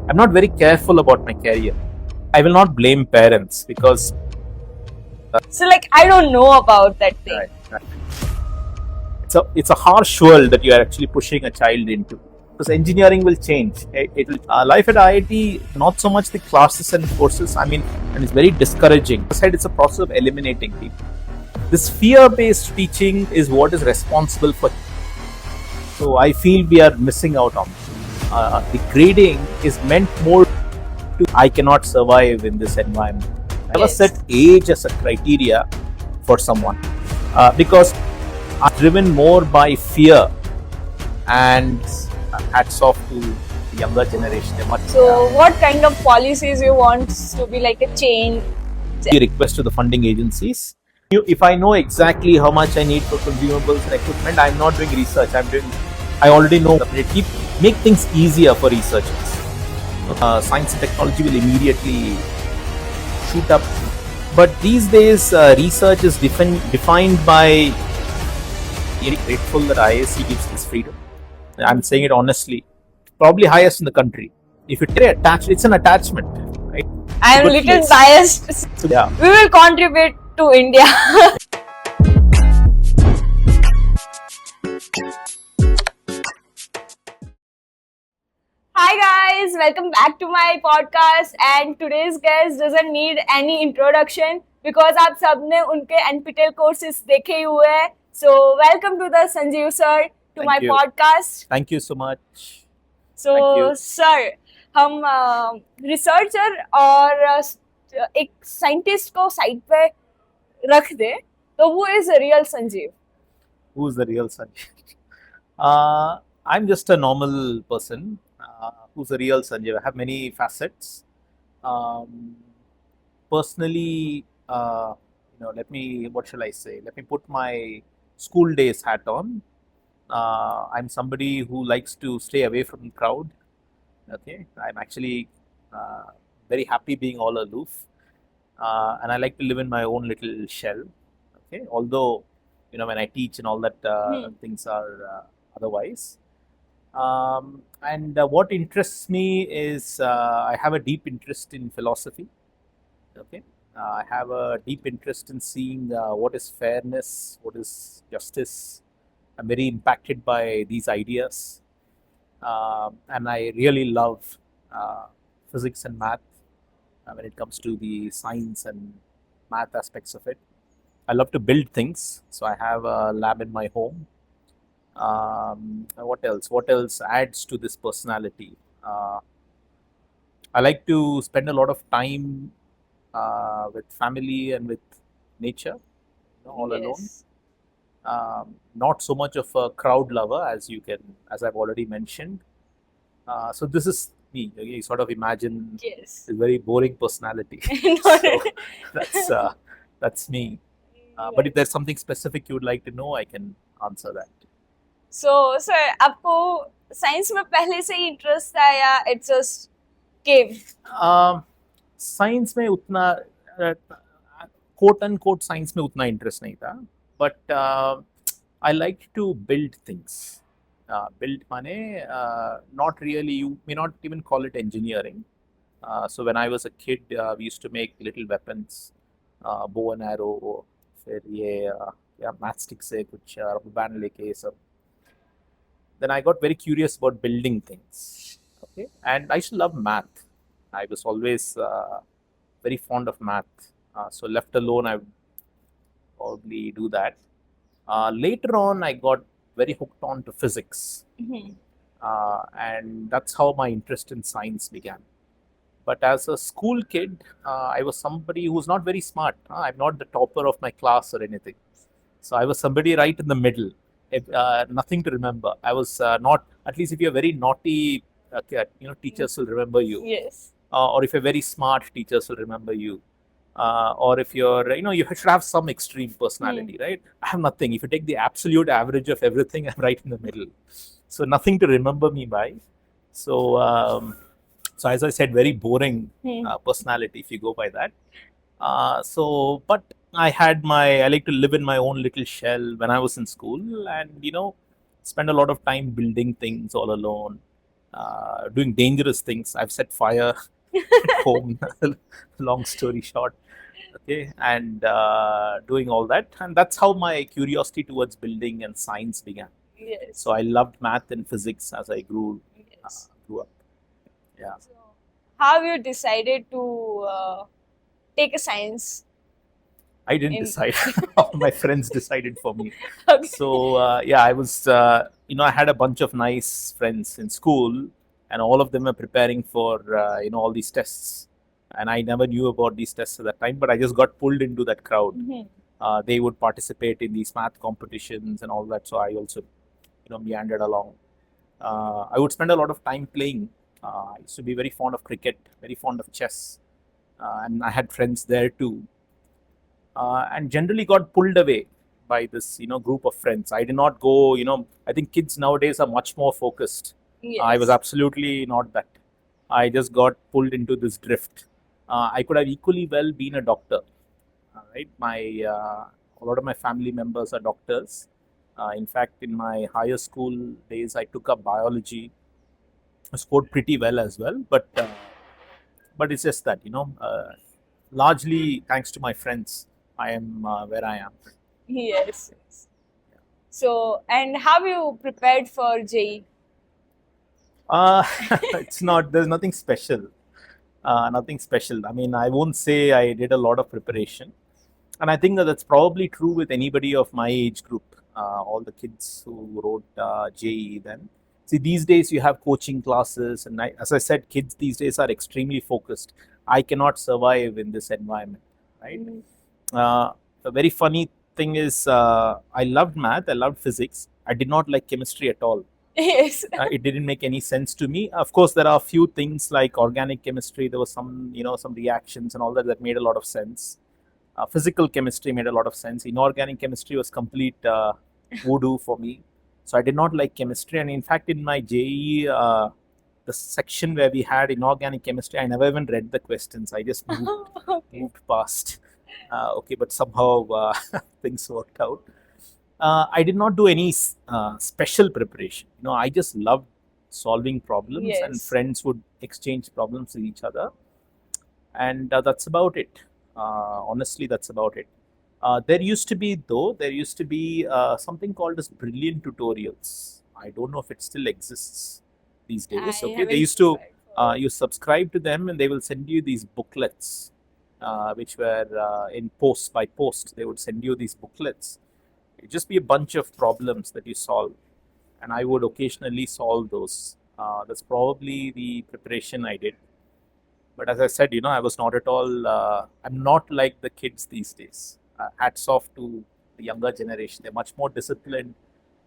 I'm not very careful about my career. I will not blame parents because So like I don't know about that thing. right. It's a harsh world that you are actually pushing a child into. Because engineering will change. It will, life at IIT, not so much the classes and courses. I mean, and it's very discouraging. Aside, it's a process of eliminating people. This fear-based teaching is what is responsible for. So I feel we are missing out on. The grading is meant more to I cannot survive in this environment. I never set age as a criteria for someone because I'm driven more by fear, and hats off to the younger generation. So what kind of policies you want to be like a change? Request to the funding agencies. If I know exactly how much I need for consumables and equipment, I'm not doing research. I already know. Make things easier for researchers. Science and technology will immediately shoot up. But these days, research is defined by. Really grateful that IISc gives this freedom. I'm saying it honestly. Probably highest in the country. If you get attached, it's an attachment, right? I am a little biased. So, yeah. We will contribute to India. Hi guys, welcome back to my podcast. And today's guest doesn't need any introduction because आप सबने उनके NPTEL courses देखे ही हुए हैं. So welcome to the Sanjiv sir to my podcast. Thank you so much. So sir, हम researcher और एक scientist को साइड पे रख दे तो who is the real Sanjiv? Who's the real Sanjiv? I'm just a normal person. Who's the real Sanjiv? I have many facets. Personally, what shall I say? Let me put my school days hat on. I'm somebody who likes to stay away from the crowd. Okay, I'm actually very happy being all aloof, and I like to live in my own little shell. Okay, although when I teach and all that things are otherwise. And what interests me is I have a deep interest in philosophy. Okay, I have a deep interest in seeing what is fairness, what is justice. I'm very impacted by these ideas, and I really love physics and math when it comes to the science and math aspects of it. I love to build things, so I have a lab in my home. What else? What else adds to this personality? I like to spend a lot of time with family and with nature, all alone. Not so much of a crowd lover as I've already mentioned. So this is me. You sort of imagine a very boring personality. So that's me. But if there's something specific you would like to know, I can answer that. So sir, आपको science में पहले से ही interest था या it just came? Science में उतना quote unquote science में उतना इंटरेस्ट नहीं था, but I like to build things. Build माने not really, you may not even call it engineering. So when I was a kid, we used to make little weapons, bow and arrow, फिर ये matchstick से कुछ rubber band लेके सब. Then I got very curious about building things. Okay, and I used to love math. I was always very fond of math. So left alone, I would probably do that. Later on, I got very hooked on to physics, and that's how my interest in science began. But as a school kid, I was somebody who was not very smart. I'm not the topper of my class or anything. So I was somebody right in the middle. Nothing to remember. I was not, at least if you're very naughty, teachers will remember you. Yes. Or if you're very smart, teachers will remember you. Or if you're, you should have some extreme personality, right? I have nothing. If you take the absolute average of everything, I'm right in the middle. So nothing to remember me by. So as I said, very boring personality if you go by that. But I like to live in my own little shell when I was in school and, spend a lot of time building things all alone. doing dangerous things. I've set fire at home. Long story short, okay, and doing all that, and that's how my curiosity towards building and science began. Yes. So I loved math and physics as I grew up. Yeah. So how you decided to take a science? I didn't decide. My friends decided for me. Okay. So yeah, I was, I had a bunch of nice friends in school, and all of them were preparing for, all these tests. And I never knew about these tests at that time, but I just got pulled into that crowd. They would participate in these math competitions and all that. So I also, meandered along. I would spend a lot of time playing. I used to be very fond of cricket, very fond of chess, and I had friends there too. And generally got pulled away by this, group of friends. I did not go, I think kids nowadays are much more focused. Yes. I was absolutely not that. I just got pulled into this drift. I could have equally well been a doctor. Right, a lot of my family members are doctors. In fact, in my higher school days, I took up biology. I scored pretty well as well, but it's just that, largely thanks to my friends, I am where I am. Yes. So, and how you prepared for JEE? There's nothing special. Nothing special. I mean, I won't say I did a lot of preparation. And I think that's probably true with anybody of my age group, all the kids who wrote JEE then. See, these days you have coaching classes, and as I said, kids these days are extremely focused. I cannot survive in this environment, right? The very funny thing is, I loved math, I loved physics. I did not like chemistry at all. Yes. It didn't make any sense to me. Of course, there are a few things like organic chemistry. There was some reactions and all that made a lot of sense. Physical chemistry made a lot of sense. Inorganic chemistry was complete voodoo for me. So I did not like chemistry. And in fact, in my JEE, the section where we had inorganic chemistry, I never even read the questions. I just moved past. Okay, but somehow things worked out. I did not do any special preparation. I just loved solving problems, Yes. and friends would exchange problems with each other. And that's about it. Honestly, that's about it. There used to be something called as brilliant tutorials. I don't know if it still exists these days. Okay, they used to you subscribe to them, and they will send you these booklets, which were in post by post. They would send you these booklets. It'd just be a bunch of problems that you solve, and I would occasionally solve those. That's probably the preparation I did. But as I said, I was not at all. I'm not like the kids these days. Hats off to the younger generation. They're much more disciplined.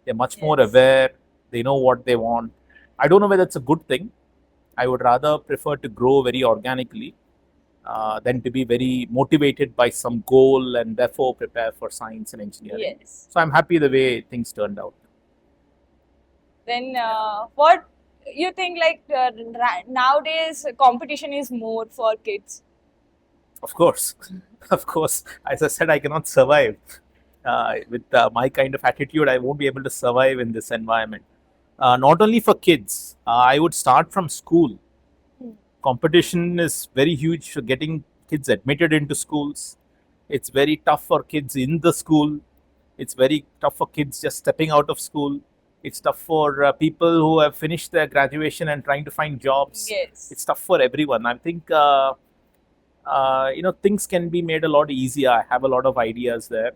They're much more aware. They know what they want. I don't know whether it's a good thing. I would rather prefer to grow very organically than to be very motivated by some goal and therefore prepare for science and engineering. Yes. So I'm happy the way things turned out. Then what you think, like nowadays competition is more for kids? Of course. Of course. As I said, I cannot survive. With my kind of attitude, I won't be able to survive in this environment. Not only for kids, I would start from school. Competition is very huge for getting kids admitted into schools. It's very tough for kids in the school. It's very tough for kids just stepping out of school. It's tough for people who have finished their graduation and trying to find jobs. Yes. It's tough for everyone. I think things can be made a lot easier. I have a lot of ideas there,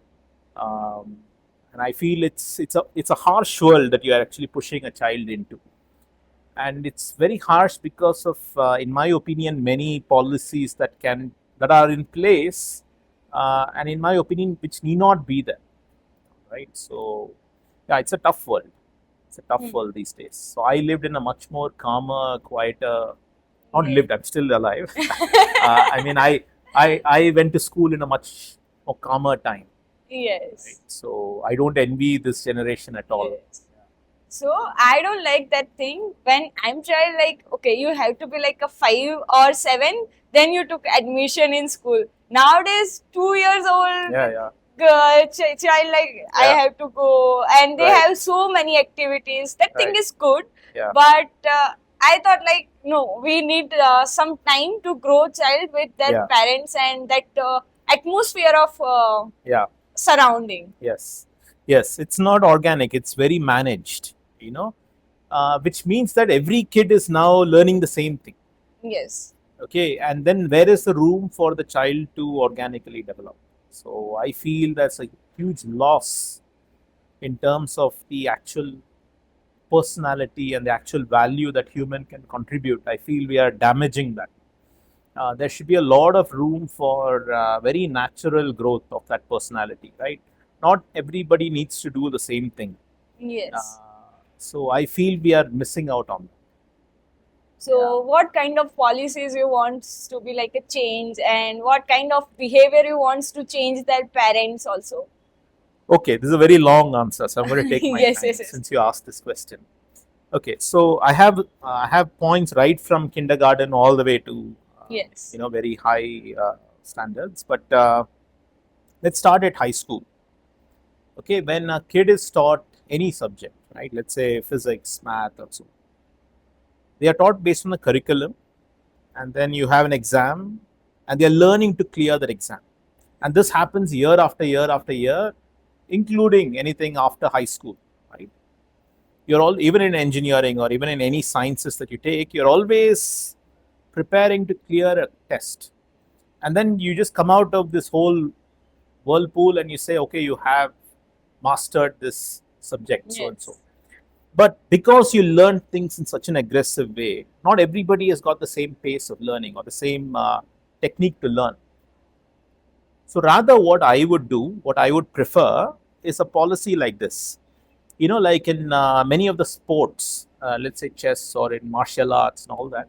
and I feel it's a harsh world that you are actually pushing a child into. And it's very harsh because of, in my opinion, many policies that are in place, and in my opinion, which need not be there. Right. So, yeah, it's a tough world. It's a tough world these days. So I lived in a much more calmer, quieter. Not lived. I'm still alive. I mean, I went to school in a much more calmer time. Yes. Right? So I don't envy this generation at all. Yes. So I don't like that thing. When I'm child, like, okay, you have to be like a 5 or 7, then you took admission in school. Nowadays, 2 years old child, like, I have to go, and they have so many activities. That thing is good, but I thought like, no, we need some time to grow child with their Yeah. parents and that atmosphere of Yeah. surrounding. Yes. Yes. It's not organic. It's very managed. Which means that every kid is now learning the same thing. Yes. Okay. And then where is the room for the child to organically develop? So I feel that's a huge loss in terms of the actual personality and the actual value that human can contribute. I feel we are damaging that. There should be a lot of room for very natural growth of that personality, right? Not everybody needs to do the same thing. Yes. So I feel we are missing out on that. So what kind of policies you want to be like a change, and what kind of behavior you wants to change their parents also? Okay, this is a very long answer, so I'm going to take my Yes, time yes, yes. since you asked this question. Okay, so I have points right from kindergarten all the way to Yes. very high standards, but let's start at high school. Okay, when a kid is taught any subject, right? Let's say physics, math, or so, they are taught based on the curriculum, and then you have an exam, and they are learning to clear that exam. And this happens year after year after year, including anything after high school, right? You're all, even in engineering or even in any sciences that you take, you're always preparing to clear a test. And then you just come out of this whole whirlpool and you say, okay, you have mastered this subject, so and so. Yes. But because you learn things in such an aggressive way, not everybody has got the same pace of learning or the same technique to learn. So rather, what I would do, what I would prefer, is a policy like this. Like in many of the sports, let's say chess or in martial arts and all that,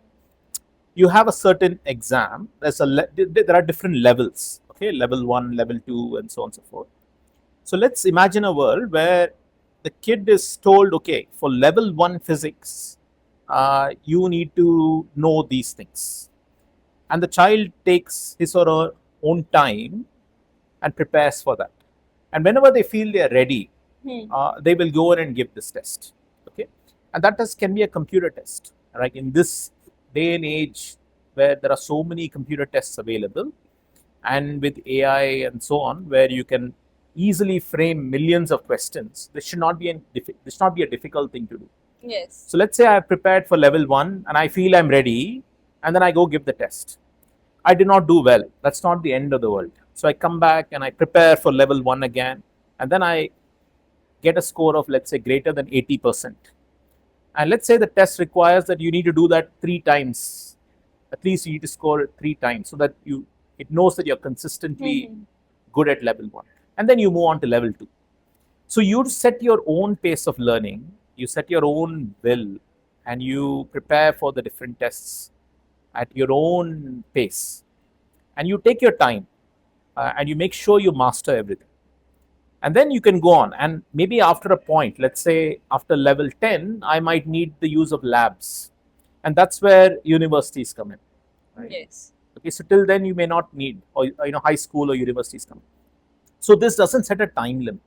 you have a certain exam. There are different levels. Okay, level 1, level 2, and so on and so forth. So let's imagine a world where the kid is told, okay, for level 1 physics, you need to know these things. And the child takes his or her own time and prepares for that. And whenever they feel they are ready, they will go in and give this test. Okay, and that test can be a computer test. Right, in this day and age where there are so many computer tests available, and with AI and so on, where you can easily frame millions of questions, this should not be a difficult thing to do. Yes. So let's say I have prepared for level 1 and I feel I'm ready, and then I go give the test. I did not do well. That's not the end of the world. So I come back and I prepare for level 1 again, and then I get a score of, let's say, greater than 80%. And let's say the test requires that you need to do that 3 times. At least you need to score it 3 times so that it knows that you're consistently good at level 1. And then you move on to level 2. So you set your own pace of learning, you set your own will, and you prepare for the different tests at your own pace. And you take your time and you make sure you master everything. And then you can go on. And maybe after a point, let's say after level 10, I might need the use of labs. And that's where universities come in. Right? Yes. Okay, so till then you may not need, or high school or universities come in. So this doesn't set a time limit.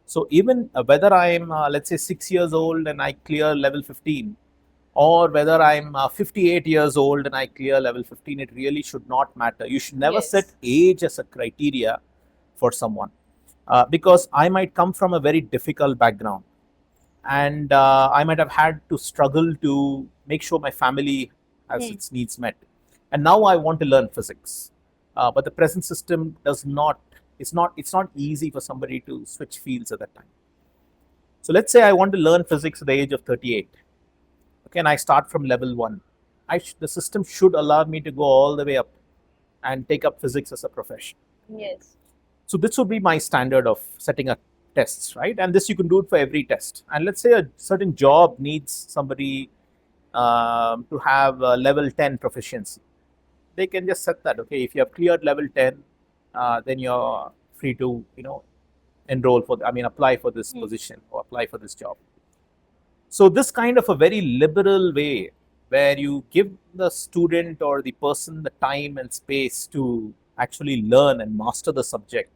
So even whether I'm, let's say, 6 years old and I clear level 15, or whether I'm 58 years old and I clear level 15, it really should not matter. You should never Yes. set age as a criteria for someone. Because I might come from a very difficult background, and I might have had to struggle to make sure my family has its needs met. And now I want to learn physics, but the present system does not. It's not easy for somebody to switch fields at that time. So let's say I want to learn physics at the age of 38. Okay, and I start from level 1. The system should allow me to go all the way up and take up physics as a profession. Yes. So this would be my standard of setting up tests, right? And this you can do it for every test. And let's say a certain job needs somebody to have level 10 proficiency. They can just set that. Okay, if you have cleared level 10, then you're free to apply for this position or apply for this job. So this kind of a very liberal way where you give the student or the person the time and space to actually learn and master the subject,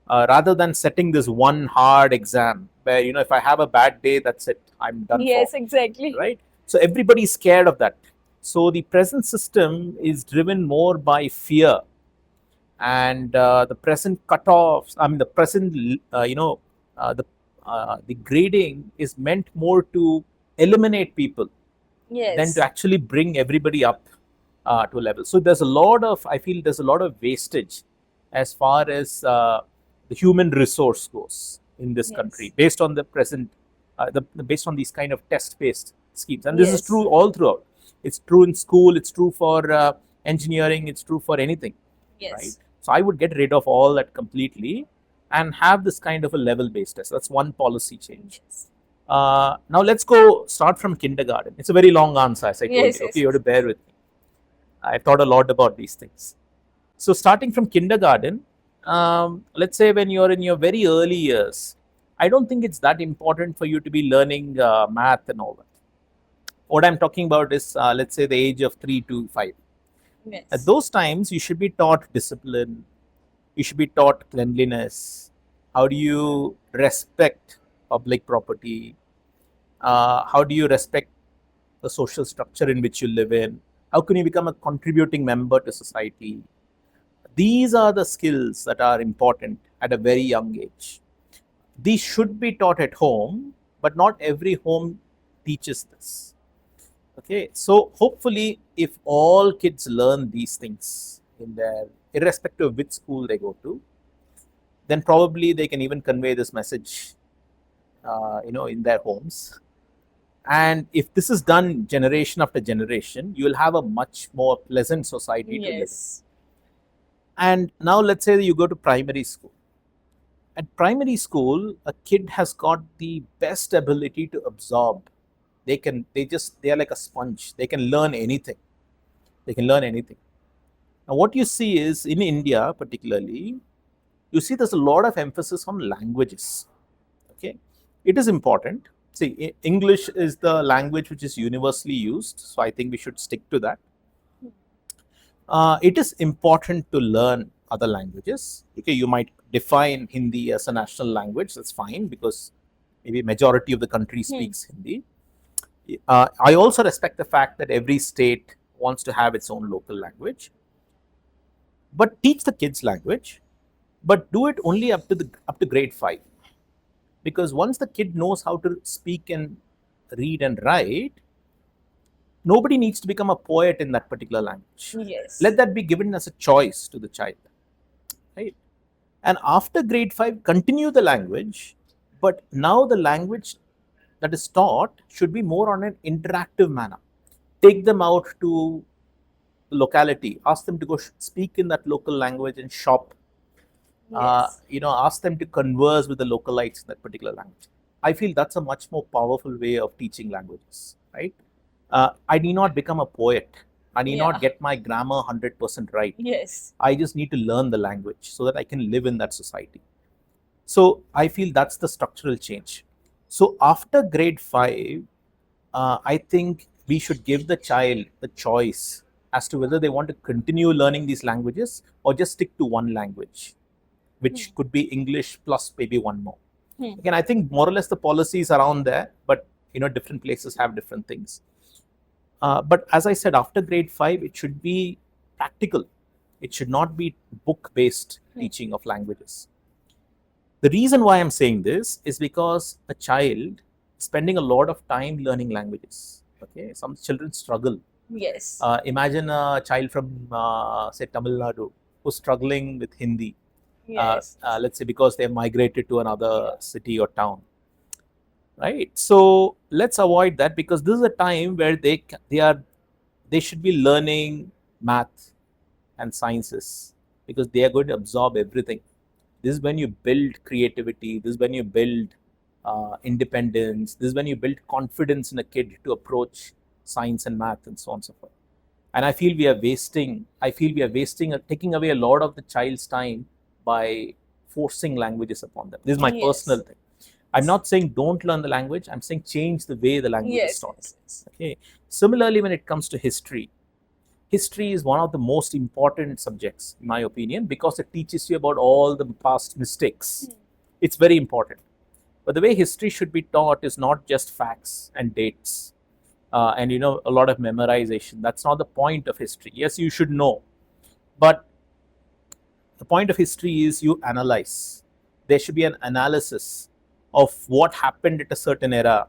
rather than setting this one hard exam where if I have a bad day, that's it, I'm done. Yes, exactly. Right? So everybody's scared of that. So the present system is driven more by fear, and the present cutoffs. I mean, the present, the grading is meant more to eliminate people than to Yes. actually bring everybody up to a level. So there's a lot of, I feel there's a lot of wastage as far as the human resource goes in this country, Yes. based on the present, based on these kind of test-based schemes. And this is Yes. true all throughout. It's true in school. It's true for engineering. It's true for anything, right? Yes. So I would get rid of all that completely and have this kind of a level-based test. That's one policy change. Yes. Now let's go start from kindergarten. It's a very long answer, as I told Yes, you. yes, Okay, you have to yes. bear with me. I've thought a lot about these things. So starting from kindergarten, let's say when you're in your very early years, I don't think it's that important for you to be learning math and all that. What I'm talking about is, let's say, the age of 3 to 5. At Yes. those times, you should be taught discipline. You should be taught cleanliness. How do you respect public property? How do you respect the social structure in which you live in? How can you become a contributing member to society? These are the skills that are important at a very young age. These should be taught at home, but not every home teaches this. Okay, so hopefully, if all kids learn these things in their, irrespective of which school they go to, then probably they can even convey this message, in their homes. And if this is done generation after generation, you will have a much more pleasant society to live in. Yes. And now let's say that you go to primary school. At primary school, a kid has got the best ability to absorb. They are like a sponge. They can learn anything. They can learn anything. Now, what you see is in India, particularly, you see there's a lot of emphasis on languages. Okay, it is important. See, English is the language which is universally used, so I think we should stick to that. It is important to learn other languages. Okay, you might define Hindi as a national language. That's fine, because maybe majority of the country speaks Hindi. I also respect the fact that every state wants to have its own local language. But teach the kids language, but do it only up to grade 5. Because once the kid knows how to speak and read and write, nobody needs to become a poet in that particular language. Yes. Let that be given as a choice to the child, right? And after grade 5, continue the language, but now the language that is taught should be more on an interactive manner. Take them out to the locality, ask them to go speak in that local language and shop. Yes. Ask them to converse with the localites in that particular language. I feel that's a much more powerful way of teaching languages, right? I need not become a poet. I need Yeah. not get my grammar 100% right. Yes. I just need to learn the language so that I can live in that society. So I feel that's the structural change. So after grade 5, I think we should give the child the choice as to whether they want to continue learning these languages or just stick to one language, which could be English plus maybe one more. Again, I think more or less the policy is around there, but different places have different things. But as I said, after grade 5, it should be practical. It should not be book-based teaching of languages. The reason why I'm saying this is because a child spending a lot of time learning languages. Okay, some children struggle. Yes. Imagine a child from, say, Tamil Nadu who's struggling with Hindi. Yes. Let's say because they migrated to another city or town, right? So let's avoid that, because this is a time where they should be learning math and sciences, because they are going to absorb everything. This is when you build creativity. This is when you build independence. This is when you build confidence in a kid to approach science and math and so on and so forth. And I feel we are wasting taking away a lot of the child's time by forcing languages upon them. This is my personal thing. I'm not saying don't learn the language. I'm saying change the way the language is taught. Yes. Okay. Similarly, when it comes to history is one of the most important subjects, in my opinion, because it teaches you about all the past mistakes. It's very important. But the way history should be taught is not just facts and dates. and a lot of memorization. That's not the point of history. Yes, you should know, but the point of history is you analyze. There should be an analysis of what happened at a certain era.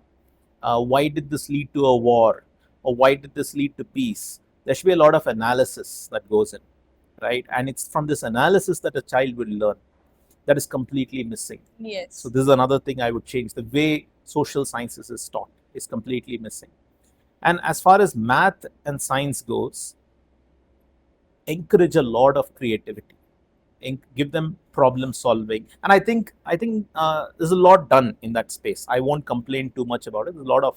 Why did this lead to a war, or why did this lead to peace? There should be a lot of analysis that goes in, right? And it's from this analysis that a child will learn. That is completely missing. Yes. So this is another thing I would change. The way social sciences is taught is completely missing. And as far as math and science goes, encourage a lot of creativity. Give them problem solving, and I think there's a lot done in that space. I won't complain too much about it. There's a lot of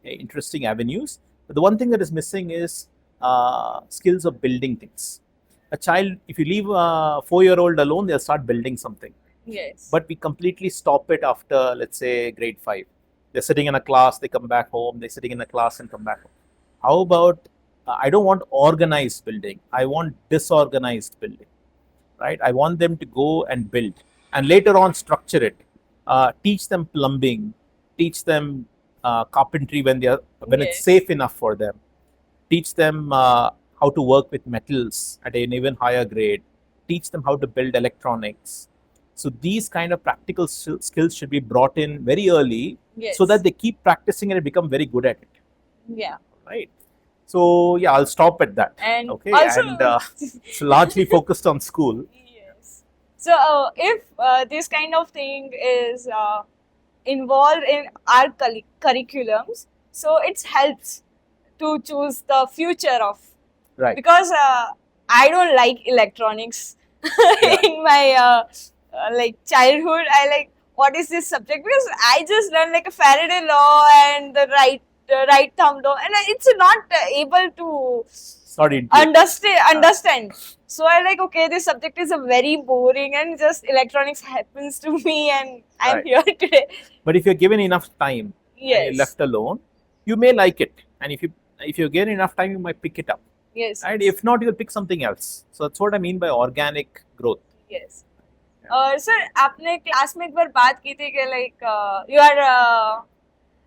interesting avenues, but the one thing that is missing is skills of building things. A child, if you leave a 4-year-old alone, they'll start building something. Yes. But we completely stop it after, let's say, grade 5. They're sitting in a class, they come back home, they're sitting in a class and come back home. How about, I don't want organized building, I want disorganized building, right? I want them to go and build and later on structure it. Teach them plumbing, teach them carpentry when it's safe enough for them. Teach them how to work with metals at an even higher grade. Teach them how to build electronics. So these kind of practical skills should be brought in very early, so that they keep practicing and become very good at it. Yeah. Right. So yeah, I'll stop at that. And okay. Also, and it's largely focused on school. Yes. So if this kind of thing is involved in our curriculums, so it helps to choose the future of. Right. Because I don't like electronics in my childhood. I like, what is this subject? Because I just learned like a Faraday law and the right thumb law, and it's not able to understand. So I like, okay, this subject is a very boring, and just electronics happens to me, and I'm here today. But if you're given enough time, and you're left alone, you may like it, and if you're given enough time, you might pick it up. Yes. And if not, you'll pick something else. So that's what I mean by organic growth. Yes. Sir, आपने class में एक बार बात की थी कि like your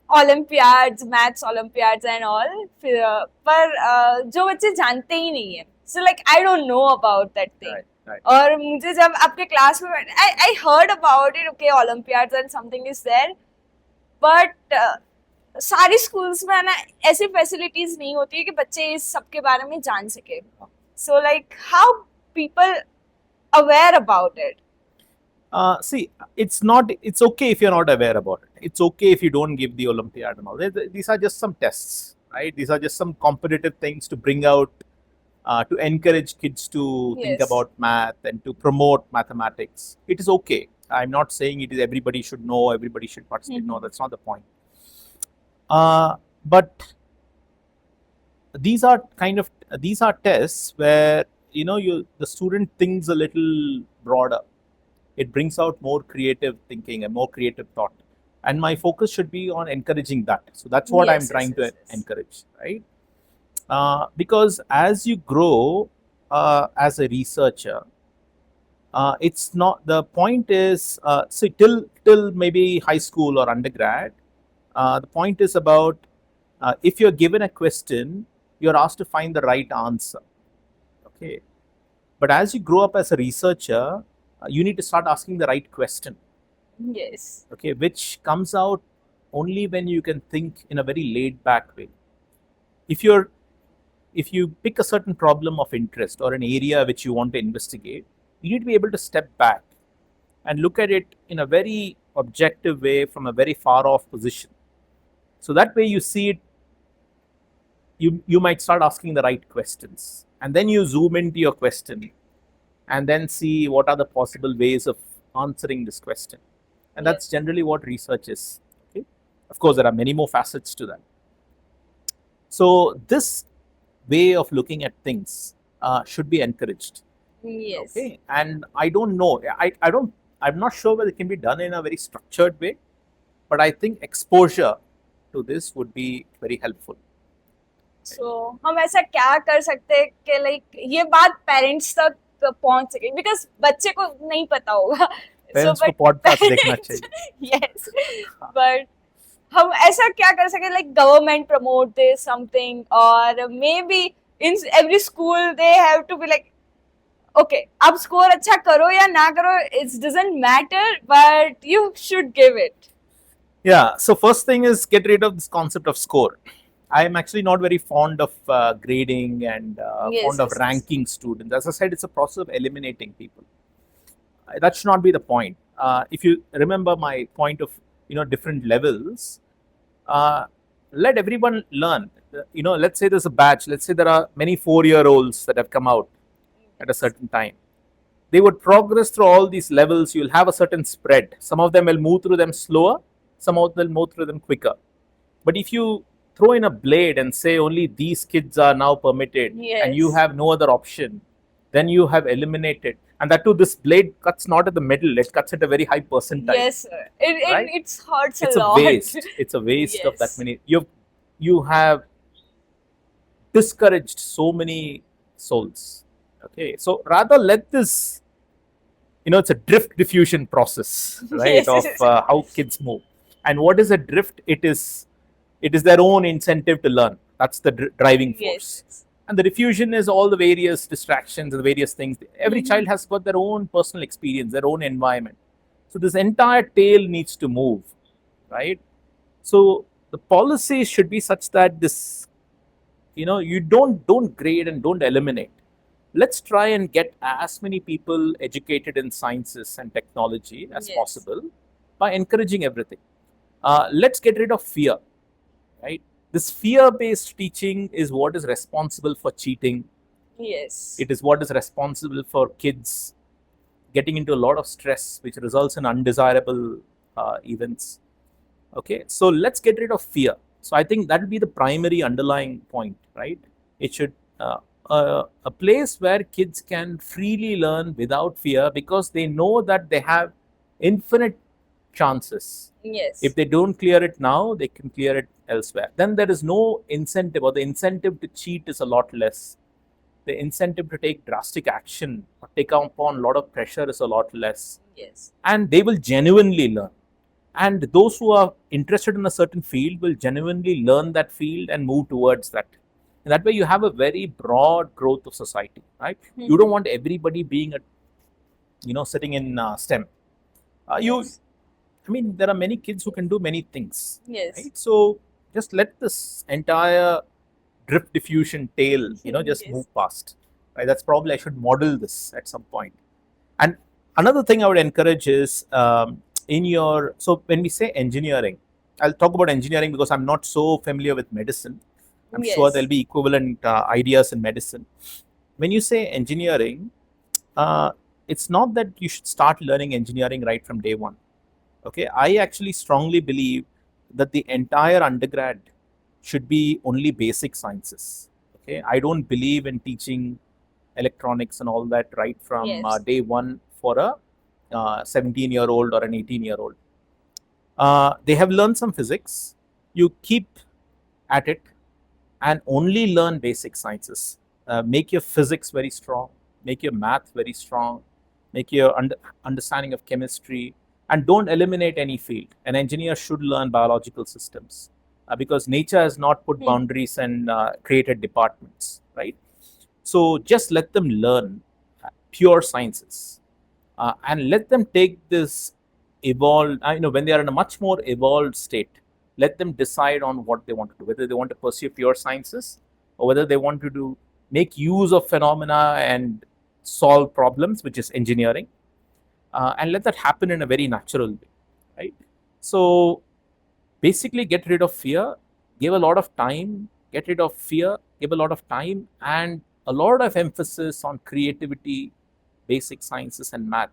Olympiads, maths Olympiads and all, पर जो बच्चे जानते ही नहीं है. So like I don't know about that thing. Right. और मुझे जब आपके क्लास में I heard about it, okay, Olympiads and something is there, but सारी स्कूल्स में ना ऐसी फैसिलिटीज नहीं होती है कि बच्चे इस सब के बारे में जान सके. So like how people aware about it? See, it's okay if you're not aware about it. It's okay if you don't give the Olympiad and all. These are just some tests, right? These are just some competitive things to bring out, to encourage kids to think about math and to promote mathematics. It is okay. I'm not saying it is everybody should know, everybody should participate. No, that's not the point. But these are tests where the student thinks a little broader. It brings out more creative thinking and more creative thought, and my focus should be on encouraging that. So that's what I'm trying to encourage, right? Because as you grow as a researcher, it's not, the point is, see, till maybe high school or undergrad, the point is about, if you're given a question, you're asked to find the right answer. Okay. But as you grow up as a researcher, you need to start asking the right question. Yes. Okay, which comes out only when you can think in a very laid back way. If you pick a certain problem of interest or an area which you want to investigate, you need to be able to step back and look at it in a very objective way from a very far off position. So that way you see it, you might start asking the right questions, and then you zoom into your question and then see what are the possible ways of answering this question. And that's generally what research is. Okay? Of course, there are many more facets to that. So this way of looking at things should be encouraged. Yes. Okay. And I don't know. I'm not sure whether it can be done in a very structured way, but I think exposure to this would be very helpful. So हम ऐसा क्या कर सकते हैं कि like ये बात parents तक पहुंच सके, because बच्चे को नहीं पता होगा. Parents को podcast देखना चाहिए. Yes, but हम ऐसा क्या कर सके, like government promote this something, or maybe in every school they have to be like, okay, आप score अच्छा करो या ना करो, it doesn't matter, but you should give it. Yeah, so first thing is get rid of this concept of score. I'm actually not very fond of grading and Yes, fond of yes, yes. ranking students. As I said, it's a process of eliminating people. That should not be the point. If you remember my point of different levels, uh, let everyone learn. Let's say there's a batch. Let's say there are many 4-year-olds that have come out at a certain time. They would progress through all these levels. You'll have a certain spread. Some of them will move through them slower. Some of them will move through them quicker. But if you throw in a blade and say only these kids are now permitted, and you Yes. have no other option, then you have eliminated. And that too, this blade cuts not at the middle; it cuts at a very high percentile. Yes, sir. Right? It hurts It's a a lot. waste. It's a waste of that Yes. many. You have discouraged so many souls. Okay, so rather let this, it's a drift diffusion process, right? Yes. Of how kids move. And what is a drift? It is their own incentive to learn. That's the driving force. Yes. And the diffusion is all the various distractions and the various things. Every child has got their own personal experience, their own environment. So this entire tail needs to move, right? So the policy should be such that this, you don't grade and don't eliminate. Let's try and get as many people educated in sciences and technology as Yes. possible by encouraging everything. Let's get rid of fear, right? This fear-based teaching is what is responsible for cheating. Yes. It is what is responsible for kids getting into a lot of stress, which results in undesirable events. Okay, so let's get rid of fear. So I think that will be the primary underlying point, right? It should a place where kids can freely learn without fear because they know that they have infinite chances. Yes. If they don't clear it now, they can clear it elsewhere. Then there is no incentive, or the incentive to cheat is a lot less. The incentive to take drastic action or take upon a lot of pressure is a lot less. Yes. And they will genuinely learn. And those who are interested in a certain field will genuinely learn that field and move towards that. And that way you have a very broad growth of society, right? You don't want everybody being sitting in STEM. Yes. I mean, there are many kids who can do many things. Yes. Right? So just let this entire drift diffusion tail, just Yes. move past. Right? That's probably I should model this at some point. And another thing I would encourage is so when we say engineering, I'll talk about engineering because I'm not so familiar with medicine. I'm sure there'll be equivalent ideas in medicine. When you say engineering, it's not that you should start learning engineering right from day one. Okay, I actually strongly believe that the entire undergrad should be only basic sciences. Okay, I don't believe in teaching electronics and all that right from day one for a 17-year-old or an 18-year-old. They have learned some physics. You keep at it and only learn basic sciences. Make your physics very strong, make your math very strong, make your understanding of chemistry, and don't eliminate any field. An engineer should learn biological systems because nature has not put boundaries and created departments, right? So just let them learn pure sciences and let them take this evolved, when they are in a much more evolved state, let them decide on what they want to do, whether they want to pursue pure sciences or whether they want to make use of phenomena and solve problems, which is engineering, and let that happen in a very natural way, right? So basically get rid of fear, give a lot of time, get rid of fear, give a lot of time and a lot of emphasis on creativity, basic sciences and math.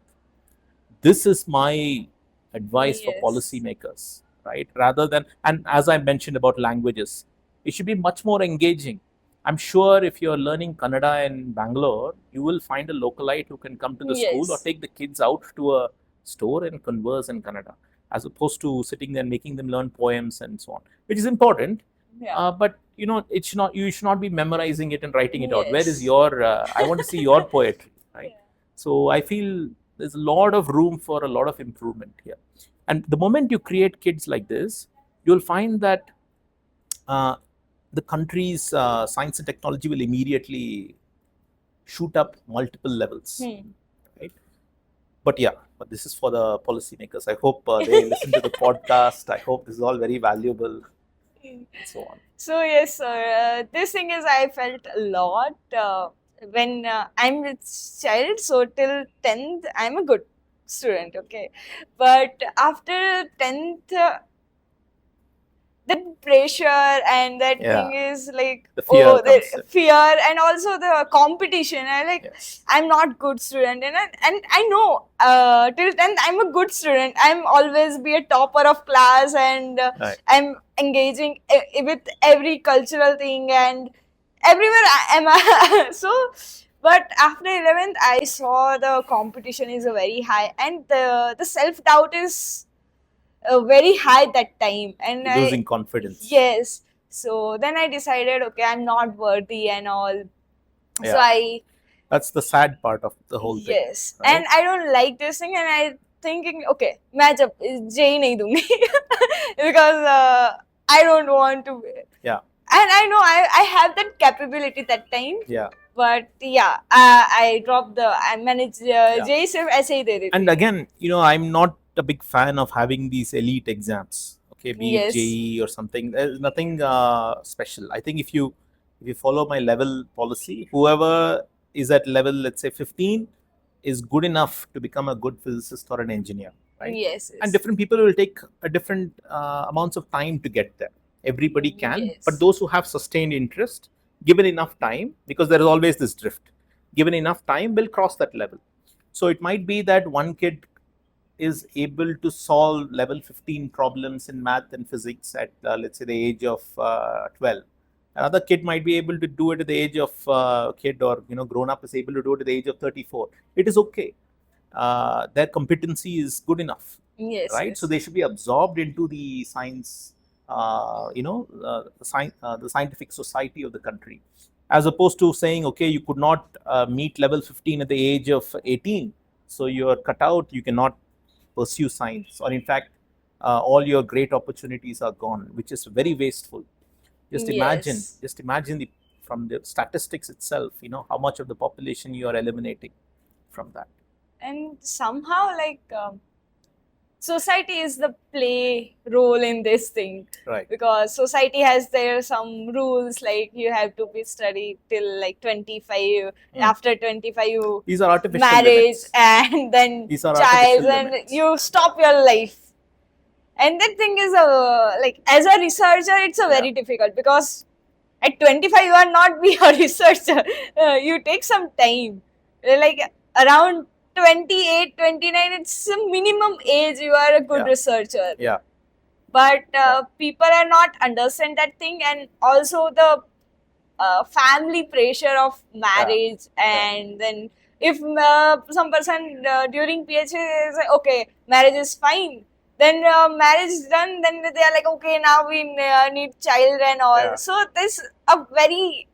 This is my advice for policymakers, right? Rather than, and as I mentioned about languages, it should be much more engaging. I'm sure if you're learning Kannada in Bangalore, you will find a localite who can come to the school or take the kids out to a store and converse in Kannada, as opposed to sitting there and making them learn poems and so on, which is important. But it should not. You should not be memorizing it and writing it out. Where is your? I want to see your poetry, right? So I feel there's a lot of room for a lot of improvement here. And the moment you create kids like this, you'll find that the country's science and technology will immediately shoot up multiple levels, right? But yeah, but this is for the policymakers. I hope they listen to the podcast. I hope this is all very valuable, and so on. So yes, sir. This thing is, I felt a lot when I'm a child. So till 10th, I'm a good student. Okay, but after 10th, that pressure and that thing is like, the fear, the fear and also the competition. I like, yes. I'm not good student, and I know till 10th I'm a good student. I'm always be a topper of class, and Right. I'm engaging with every cultural thing, and everywhere I am. So but after 11th I saw the competition is a very high, and the self-doubt is very high that time, and losing confidence. Yes. So then I decided, okay, I'm not worthy and all. So that's the sad part of the whole thing. Yes, right? And I don't like this thing, and I thinking, okay, match up, J nahi dungi because I don't want to. Yeah. And I know I have that capability that time. Yeah. But yeah, I dropped I managed J सिर्फ ऐसे ही दे देती. And again, I'm not a big fan of having these elite exams. Okay, be it JE or something. There's nothing special. I think if you follow my level policy, whoever is at level, let's say 15, is good enough to become a good physicist or an engineer, right? Yes. And different people will take a different amounts of time to get there. Everybody can, but those who have sustained interest, given enough time, because there is always this drift, given enough time, will cross that level. So it might be that one kid is able to solve level 15 problems in math and physics at let's say the age of 12. Another kid might be able to do it at the age of kid, or grown up is able to do it at the age of 34. It is okay. Their competency is good enough. Yes. Right. Yes. So they should be absorbed into the science, the scientific society of the country, as opposed to saying, okay, you could not meet level 15 at the age of 18, so you're cut out, you cannot pursue science, or in fact all your great opportunities are gone, which is very wasteful. Just imagine from the statistics itself, how much of the population you are eliminating from that. And somehow like society is the play role in this thing, right? Because society has some rules, like you have to be study till like 25. After 25 these are artificial marriage limits. And then these are child, and limits. You stop your life. And that thing is like, as a researcher, it's a very difficult, because at 25 you are not be a researcher. You take some time, like around 28, 29, it's a minimum age you are a good researcher. Yeah. But people are not understand that thing, and also the family pressure of marriage. And then if some person during PhD is like, okay, marriage is fine, then marriage is done, then they are like, okay, now we need child and all. So this a very,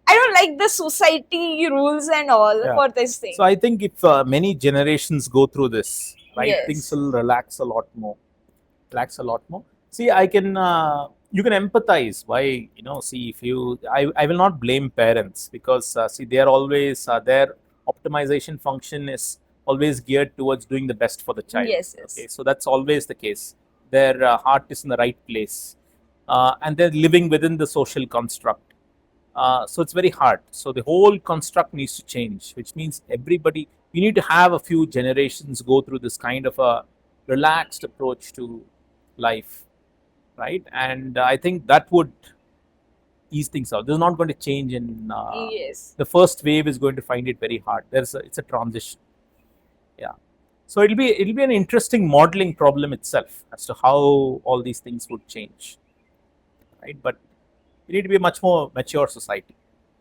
I don't like the society rules and all for this thing. So I think if many generations go through this, right, things will relax a lot more. See, I can, you can empathize. Why, see, if you, I will not blame parents, because see, they are always, their optimization function is always geared towards doing the best for the child. Yes. Okay, so that's always the case. Their heart is in the right place, and they're living within the social construct. So it's very hard. So the whole construct needs to change, which means everybody, we need to have a few generations go through this kind of a relaxed approach to life, right? And I think that would ease things out. This is not going to change in the first wave is going to find it very hard. It's a transition. Yeah. So it'll be an interesting modeling problem itself as to how all these things would change, right? But we need to be a much more mature society.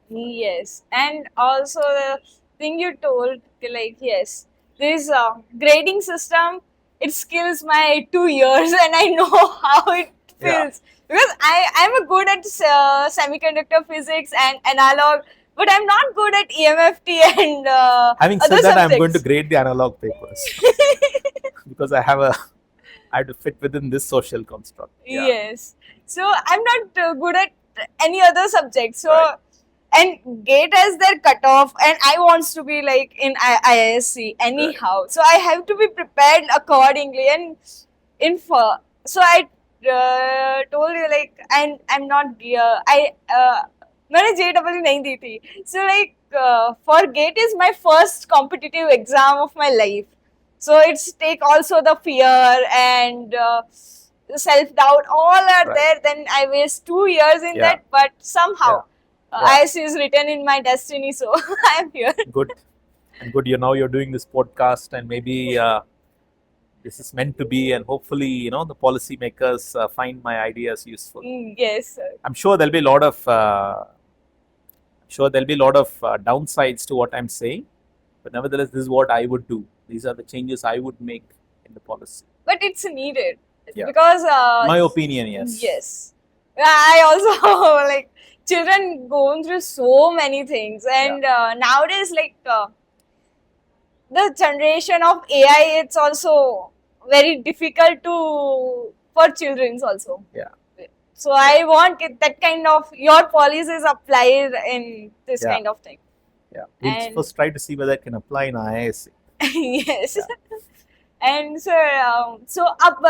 Yes. And also the thing you told, like, yes, this grading system, it skills my 2 years, and I know how it feels. Because I'm good at semiconductor physics and analog, but I'm not good at EMFT and having said other that, subjects. I'm going to grade the analog papers because I have a I have to fit within this social construct. Yeah. Yes. So I'm not good at any other subject. So Right. and GATE has their cutoff, and I wants to be like in IISc anyhow. So I have to be prepared accordingly. And so I told you like I'm not I मैंने JEE नहीं दी थी. So like for GATE is my first competitive exam of my life. So it's take also the fear and self-doubt, all are Right. there. Then I waste 2 years in Yeah. that, but somehow Yeah. IISc is written in my destiny, so I'm here. Good. And good, now you're doing this podcast, and maybe this is meant to be, and hopefully, the policymakers find my ideas useful. Yes, sir. I'm sure there'll be a lot of downsides to what I'm saying, but nevertheless, this is what I would do. These are the changes I would make in the policy. But it's needed. Yeah. Because my opinion, yes. Yes. I also like children going through so many things, and nowadays like the generation of AI, it's also very difficult for children also. Yeah. So I want that kind of your policies applied in this kind of thing. Yeah. We'll first try to see whether it can apply in IISc. Yes. And sir, so अब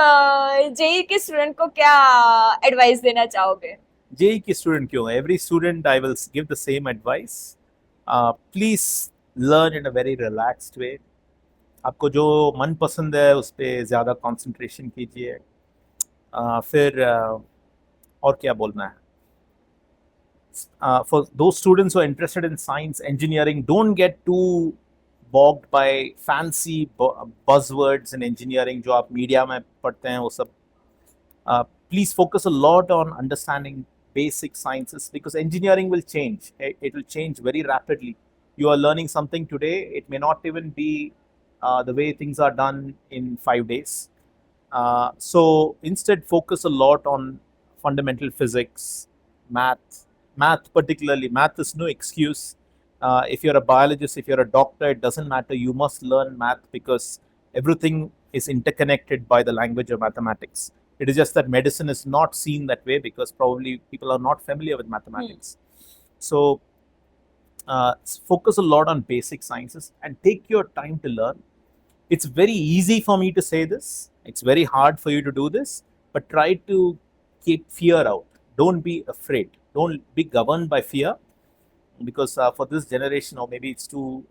JEE के student को क्या advice देना चाहोगे? JEE के student क्यों? Every student I will give the same advice. Please learn in a very relaxed way. आपको जो मन पसंद है उस पर ज़्यादा concentration कीजिए. फिर और क्या बोलना है? For those students who are interested in science, engineering, don't get too bogged by fancy buzzwords in engineering जो आप मीडिया में पढ़ते हैं वो सब. Please focus a lot on understanding basic sciences, because engineering will change. It will change very rapidly. You are learning something today, it may not even be the way things are done in 5 days. So instead, focus a lot on fundamental physics, math. Particularly, math is no excuse. If you're a biologist, if you're a doctor, it doesn't matter. You must learn math, because everything is interconnected by the language of mathematics. It is just that medicine is not seen that way, because probably people are not familiar with mathematics. So focus a lot on basic sciences and take your time to learn. It's very easy for me to say this. It's very hard for you to do this, but try to keep fear out. Don't be afraid. Don't be governed by fear, because for this generation, or maybe it's too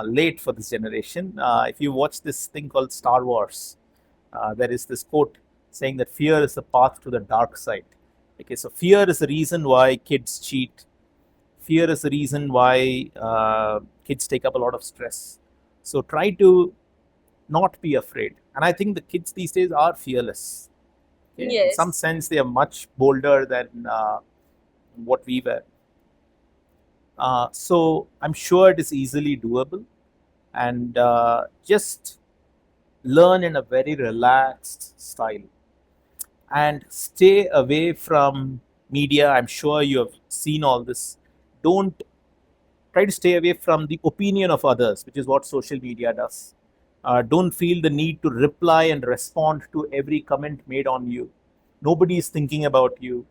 late for this generation. If you watch this thing called Star Wars, there is this quote saying that fear is the path to the dark side. Okay, so fear is the reason why kids cheat. Fear is the reason why kids take up a lot of stress. So try to not be afraid. And I think the kids these days are fearless. Okay? Yes. In some sense, they are much bolder than what we were. So I'm sure it is easily doable, and just learn in a very relaxed style and stay away from media. I'm sure you have seen all this. Don't try to stay away from the opinion of others, which is what social media does. Don't feel the need to reply and respond to every comment made on you. Nobody is thinking about you.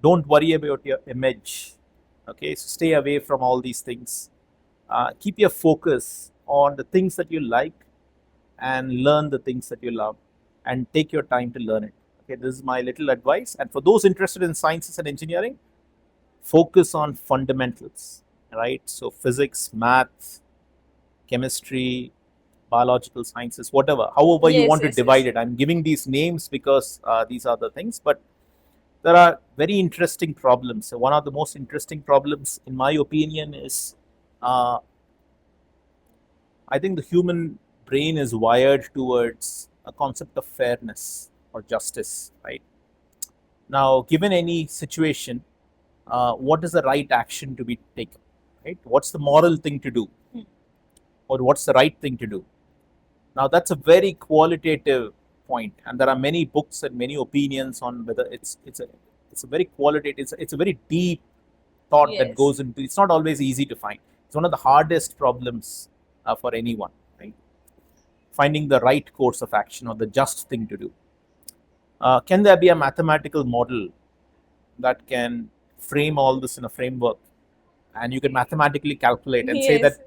Don't worry about your image. Okay, so stay away from all these things. Keep your focus on the things that you like and learn the things that you love, and take your time to learn it. Okay, this is my little advice. And for those interested in sciences and engineering, focus on fundamentals, right? So physics, math, chemistry, biological sciences, whatever, however you want to divide it. I'm giving these names because these are the things, but there are very interesting problems. So one of the most interesting problems, in my opinion, is I think the human brain is wired towards a concept of fairness or justice, right? Now, given any situation, what is the right action to be taken, right? What's the moral thing to do, or what's the right thing to do? Now, that's a very qualitative point, and there are many books and many opinions on whether it's a very qualitative, it's a very deep thought that goes into. It's not always easy to find. It's one of the hardest problems for anyone, right? finding the right course of action or the just thing to do. Can there be a mathematical model that can frame all this in a framework, and you can mathematically calculate and say Yes.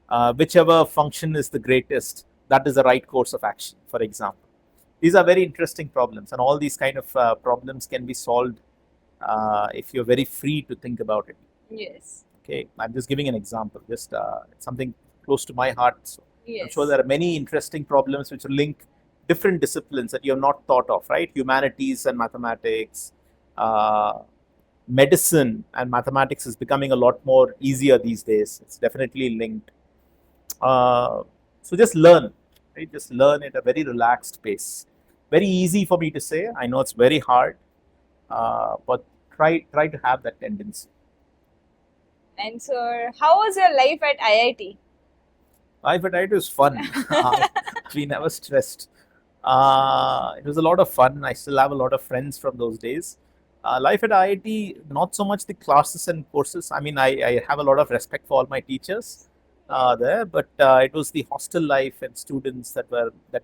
that whichever function is the greatest, that is the right course of action, for example. These are very interesting problems, and all these kind of problems can be solved if you're very free to think about it. Yes. Okay, I'm just giving an example, just something close to my heart. So Yes. I'm sure there are many interesting problems which link different disciplines that you have not thought of, right? Humanities and mathematics, medicine and mathematics is becoming a lot more easier these days. It's definitely linked. So just learn, right? Just learn at a very relaxed pace. Very easy for me to say. I know it's very hard, but try to have that tendency. And so, how was your life at IIT? Life at IIT was fun. We never stressed. It was a lot of fun. I still have a lot of friends from those days. Life at IIT, not so much the classes and courses. I mean, I have a lot of respect for all my teachers there, but it was the hostel life and students that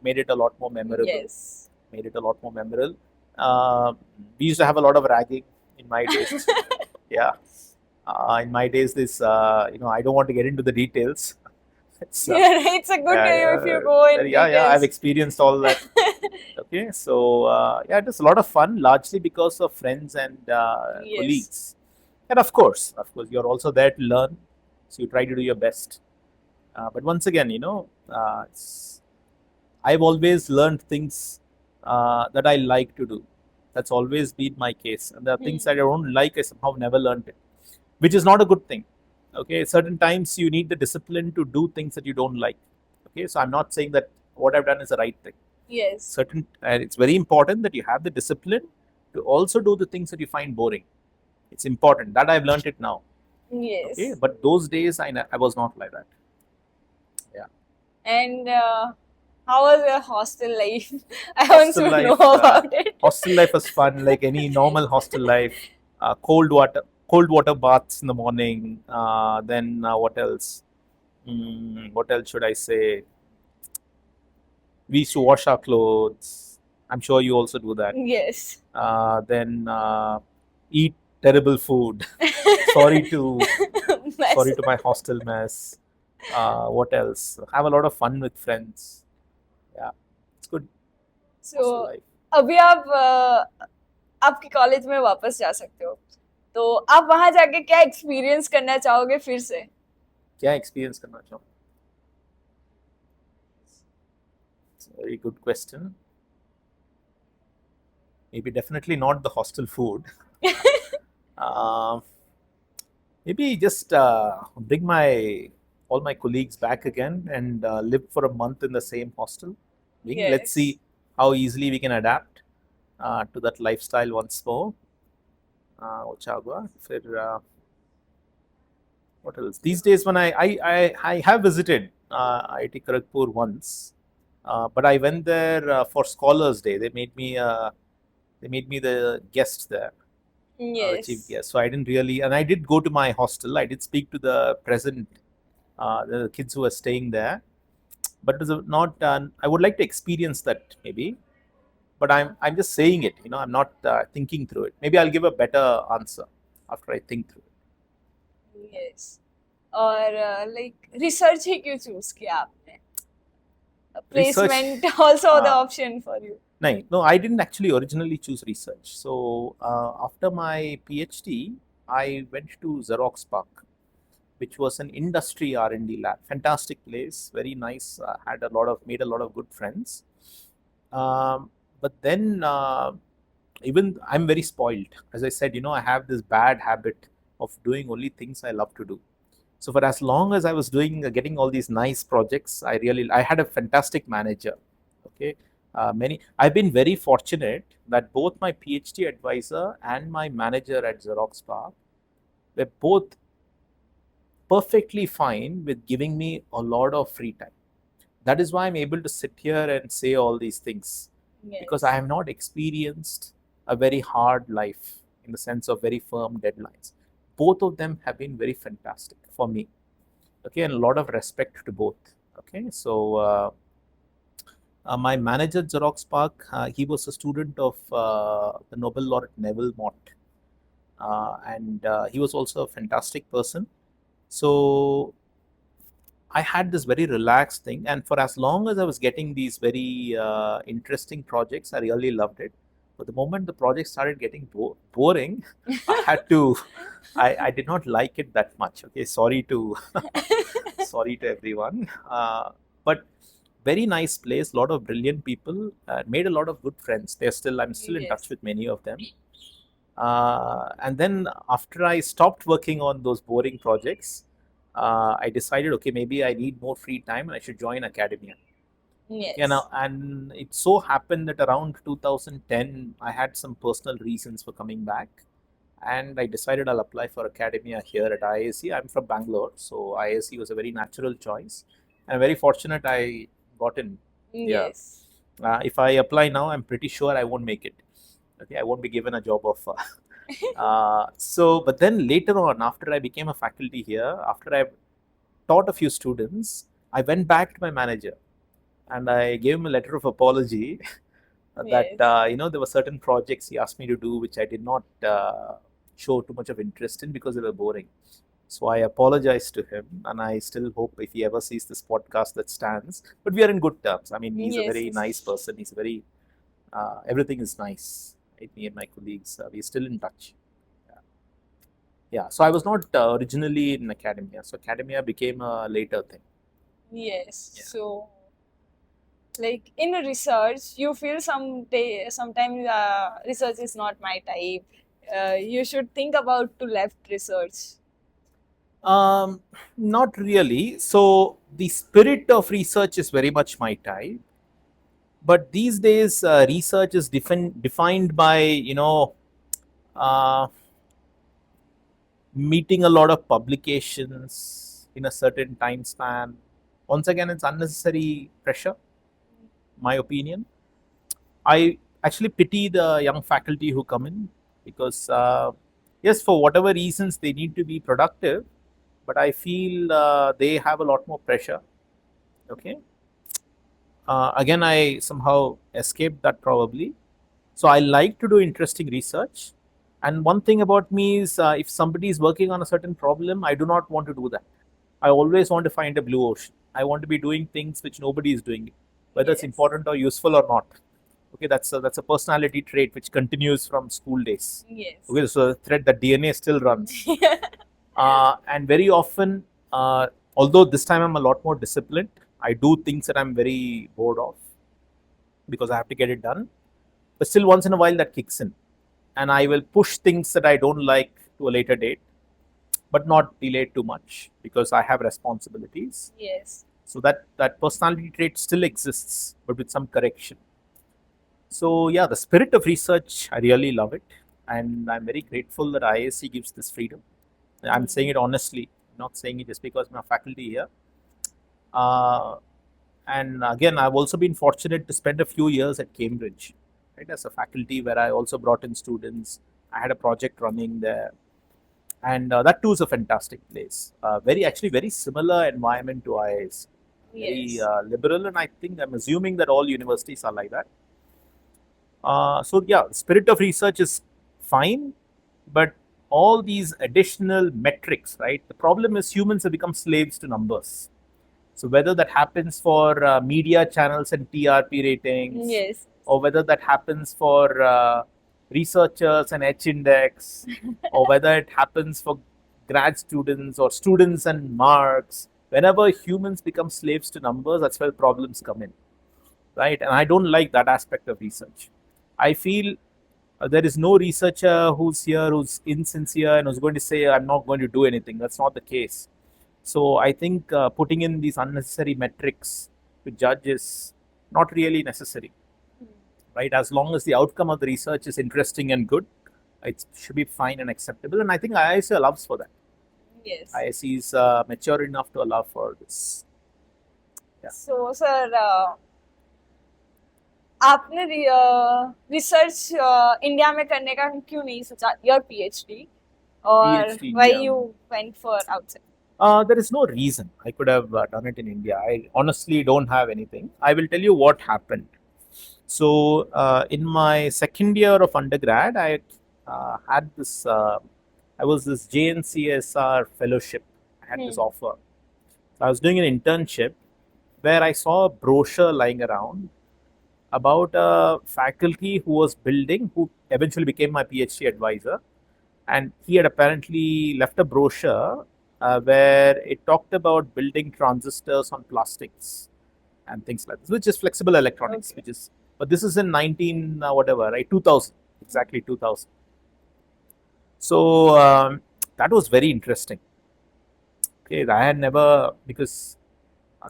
made it a lot more memorable. Yes. Made it a lot more memorable. We used to have a lot of ragging in my days. Yeah. In my days, this I don't want to get into the details. It's a good day if you go in yeah, I've experienced all that. Okay, so yeah, it was a lot of fun, largely because of friends and Yes. colleagues, and of course, you're also there to learn, so you try to do your best. But once again, I've always learned things that I like to do. That's always been my case, and there are things that I don't like. I somehow never learned it, which is not a good thing. Okay, certain times you need the discipline to do things that you don't like. Okay, so I'm not saying that what I've done is the right thing. Yes. It's very important that you have the discipline to also do the things that you find boring. It's important that I've learned it now. Yes. Okay, but those days I was not like that. Yeah. And how was your hostel life? I want to know about it. Hostel life was fun, like any normal hostel life. Cold water baths in the morning. Then what else? What else should I say? We used to wash our clothes. I'm sure you also do that. Yes. Then eat terrible food. Sorry to my hostel mess. What else? Have a lot of fun with friends. Yeah, it's good. So अभी आप आपके college में वापस जा सकते हो, तो आप वहां जाके क्या एक्सपीरियंस करना चाहोगे फिर से? क्या एक्सपीरियंस करना चाहोगे? It's a very good question. Maybe definitely not the hostel food. Maybe just bring all my colleagues back again and live for a month in the same hostel. Yes. Let's see how easily we can adapt to that lifestyle once more. What else? These days, when I have visited IIT Kharagpur once, but I went there for Scholars Day. They made me the guest there. Yes. Chief guest. So I didn't really, and I did go to my hostel. I did speak to the the kids who were staying there, but it was not. I would like to experience that maybe, but I'm just saying it. I'm not thinking through it. Maybe I'll give a better answer after I think through it. Yes. और like research ही क्यों choose किया आपने? Placement also the option for you. No, I didn't actually originally choose research. So after my PhD, I went to Xerox PARC, which was an industry R&D lab. Fantastic place, very nice. Made a lot of good friends. But then even I'm very spoiled. As I said, I have this bad habit of doing only things I love to do. So for as long as I was getting all these nice projects, I had a fantastic manager. Okay. I've been very fortunate that both my PhD advisor and my manager at Xerox PARC were both perfectly fine with giving me a lot of free time. That is why I'm able to sit here and say all these things. Yes. Because I have not experienced a very hard life in the sense of very firm deadlines. Both of them have been very fantastic for me. Okay, and a lot of respect to both. Okay, so My manager, Xerox Park, he was a student of the Nobel laureate Neville Mott, and he was also a fantastic person. So I had this very relaxed thing, and for as long as I was getting these very interesting projects, I really loved it. But the moment the project started getting boring, I had to. I did not like it that much. Okay, sorry to sorry to everyone. But very nice place, lot of brilliant people, made a lot of good friends. I'm still in touch with many of them. And then after I stopped working on those boring projects, I decided, okay, maybe I need more free time and I should join academia. Yes. And it so happened that around 2010, I had some personal reasons for coming back, and I decided I'll apply for academia here at IISc. I'm from Bangalore, so IISc was a very natural choice, and I'm very fortunate I got in. Yes. If I apply now, I'm pretty sure I won't make it. Okay, I won't be given a job offer. But then later on, after I became a faculty here, after I taught a few students, I went back to my manager and I gave him a letter of apology that there were certain projects he asked me to do which I did not show too much of interest in because they were boring. So I apologized to him, and I still hope if he ever sees this podcast that stands. But we are in good terms. I mean, he's a very nice person. He's very everything is nice. Right? Me and my colleagues, we're still in touch. Yeah. So I was not originally in academia. So academia became a later thing. Yes. Yeah. So, like in research, you feel sometimes research is not my type. You should think about to left research. Not really. So the spirit of research is very much my type. But these days, research is defined by meeting a lot of publications in a certain time span. Once again, it's unnecessary pressure, my opinion. I actually pity the young faculty who come in because, yes, for whatever reasons, they need to be productive, but I feel they have a lot more pressure. Okay. Again, I somehow escaped that probably. So I like to do interesting research. And one thing about me is if somebody is working on a certain problem, I do not want to do that. I always want to find a blue ocean. I want to be doing things which nobody is doing, whether it's important or useful or not. Okay, that's a personality trait which continues from school days. Yes. Okay, so the thread, that DNA still runs. And very often, although this time I'm a lot more disciplined, I do things that I'm very bored of because I have to get it done. But still, once in a while, that kicks in, and I will push things that I don't like to a later date, but not delay too much because I have responsibilities. Yes. So that personality trait still exists, but with some correction. So yeah, the spirit of research, I really love it, and I'm very grateful that IISc gives this freedom. I'm saying it honestly, not saying it just because I'm a faculty here. And again, I've also been fortunate to spend a few years at Cambridge, right, as a faculty, where I also brought in students. I had a project running there, and that too is a fantastic place. Very similar environment to IISc. Very liberal, and I think I'm assuming that all universities are like that. So yeah, spirit of research is fine, but all these additional metrics, right? The problem is humans have become slaves to numbers. So whether that happens for media channels and TRP ratings, yes, or whether that happens for researchers and H index, or whether it happens for grad students or students and marks, whenever humans become slaves to numbers, that's where problems come in, right? And I don't like that aspect of research. I feel there is no researcher who's here who's insincere and who's going to say, I'm not going to do anything. That's not the case. So I think putting in these unnecessary metrics to judge is not really necessary, right? As long as the outcome of the research is interesting and good, it should be fine and acceptable. And I think IISc allows for that. Yes. IISc is mature enough to allow for this. Yeah. So, sir, आपने research India में करने का क्यों नहीं सोचा your PhD और why you went for outside? There is no reason I could have done it in India. I honestly don't have anything. I will tell you what happened. So, in my second year of undergrad, I had this. I was this JNCSR fellowship. I had this offer. So I was doing an internship where I saw a brochure lying around about a faculty who was building, who eventually became my PhD advisor, and he had apparently left a brochure where it talked about building transistors on plastics and things like this, which is flexible electronics, Okay. which is, but this is in 19 whatever, right? 2000, exactly 2000. So that was very interesting. Okay, I had never, because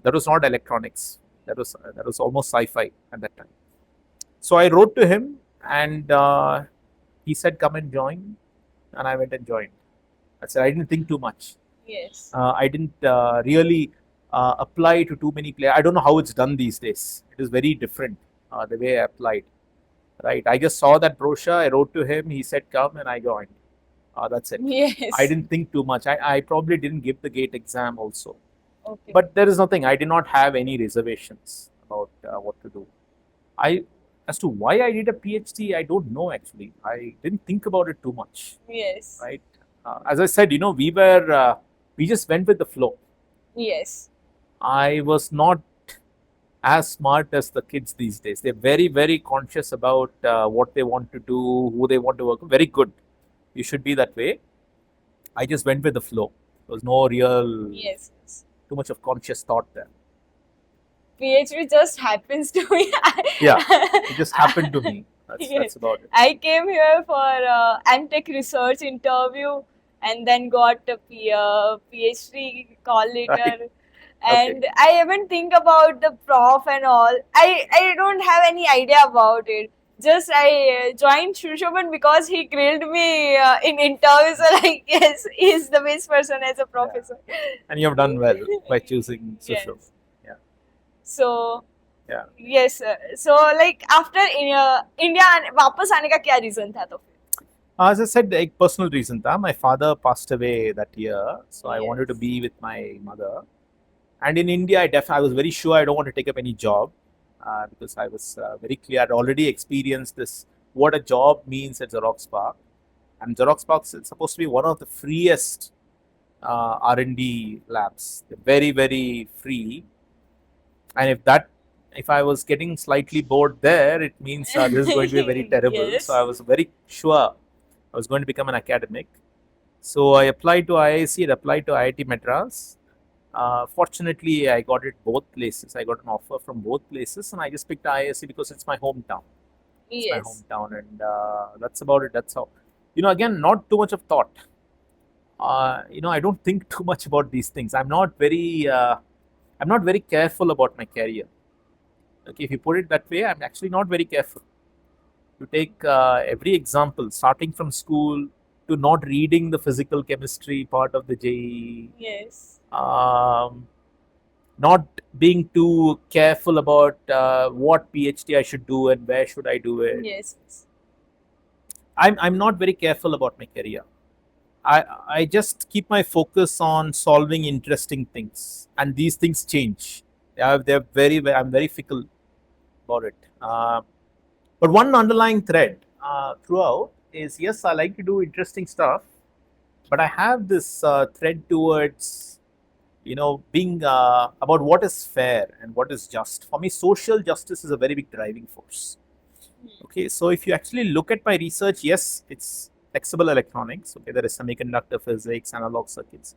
that was not electronics. That was almost sci-fi at that time. So I wrote to him, and he said, "Come and join," and I went and joined. I said I didn't think too much. Yes. I didn't really apply to too many players. I don't know how it's done these days. It is very different the way I applied. Right. I just saw that brochure. I wrote to him. He said, "Come," and I joined. That's it. Yes. I didn't think too much. I probably didn't give the gate exam also. Okay. But there is nothing. I did not have any reservations about what to do. As to why I did a PhD, I don't know actually. I didn't think about it too much. Yes. Right. As I said, we just went with the flow. Yes. I was not as smart as the kids these days. They're very, very conscious about what they want to do, who they want to work with. Very good. You should be that way. I just went with the flow. There was no real, Yes. too much of conscious thought there. PhD just happens to me. Yeah, it just happened to me. That's Yes. about it. I came here for MTech research interview and then got a PhD call later. Right. And I even think about the prof and all. I don't have any idea about it. Just I joined Shushoban because he grilled me in interviews. So like, yes, he's the best person as a professor. And you have done well by choosing Yes. Susho. Yeah. So Yeah. yes, sir. So like after India वापस आने का क्या reason था तो फिर? As I said, a personal reason tha. My father passed away that year, so I wanted to Yes. be with my mother. And in India, I was very sure I don't want to take up any job because I was very clear. I'd already experienced this, what a job means at Xerox PARC. And Xerox PARC is supposed to be one of the freest R&D labs. They're very, very free. And if I was getting slightly bored there, it means this is going to be very terrible. Yes. So I was very sure I was going to become an academic. So I applied to IISc, I applied to IIT Madras. Fortunately, I got it both places. I got an offer from both places, and I just picked IISc because it's my hometown. It's my Yes. hometown, and that's about it. That's how. Again, not too much of thought. I don't think too much about these things. I'm not very careful about my career. Okay, if you put it that way, I'm actually not very careful. You take every example, starting from school to not reading the physical chemistry part of the JEE. Yes. Not being too careful about what PhD I should do and where should I do it. Yes. I'm not very careful about my career. I just keep my focus on solving interesting things, and these things change. They're I'm very fickle about it. But one underlying thread throughout is, yes, I like to do interesting stuff, but I have this thread towards being about what is fair and what is just. For me, social justice is a very big driving force. Okay, so if you actually look at my research, yes, it's flexible electronics. Okay, there is semiconductor physics, analog circuits,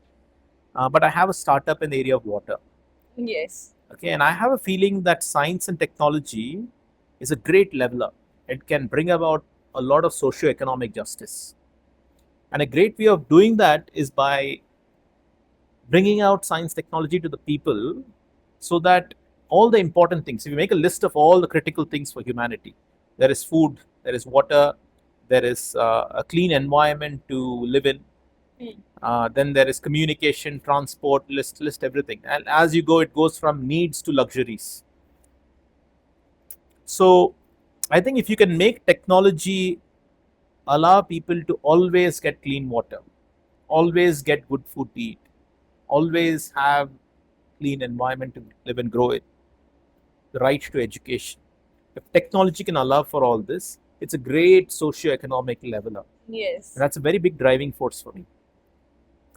but I have a startup in the area of water. Yes. Okay, and I have a feeling that science and technology is a great leveler. It can bring about a lot of socio-economic justice. And a great way of doing that is by bringing out science technology to the people so that all the important things, if you make a list of all the critical things for humanity, there is food, there is water, there is a clean environment to live in, then there is communication, transport, list everything. And as you go, it goes from needs to luxuries. So I think if you can make technology allow people to always get clean water, always get good food to eat, always have clean environment to live and grow in, the right to education. If technology can allow for all this, it's a great socio-economic leveler. Yes. And that's a very big driving force for me.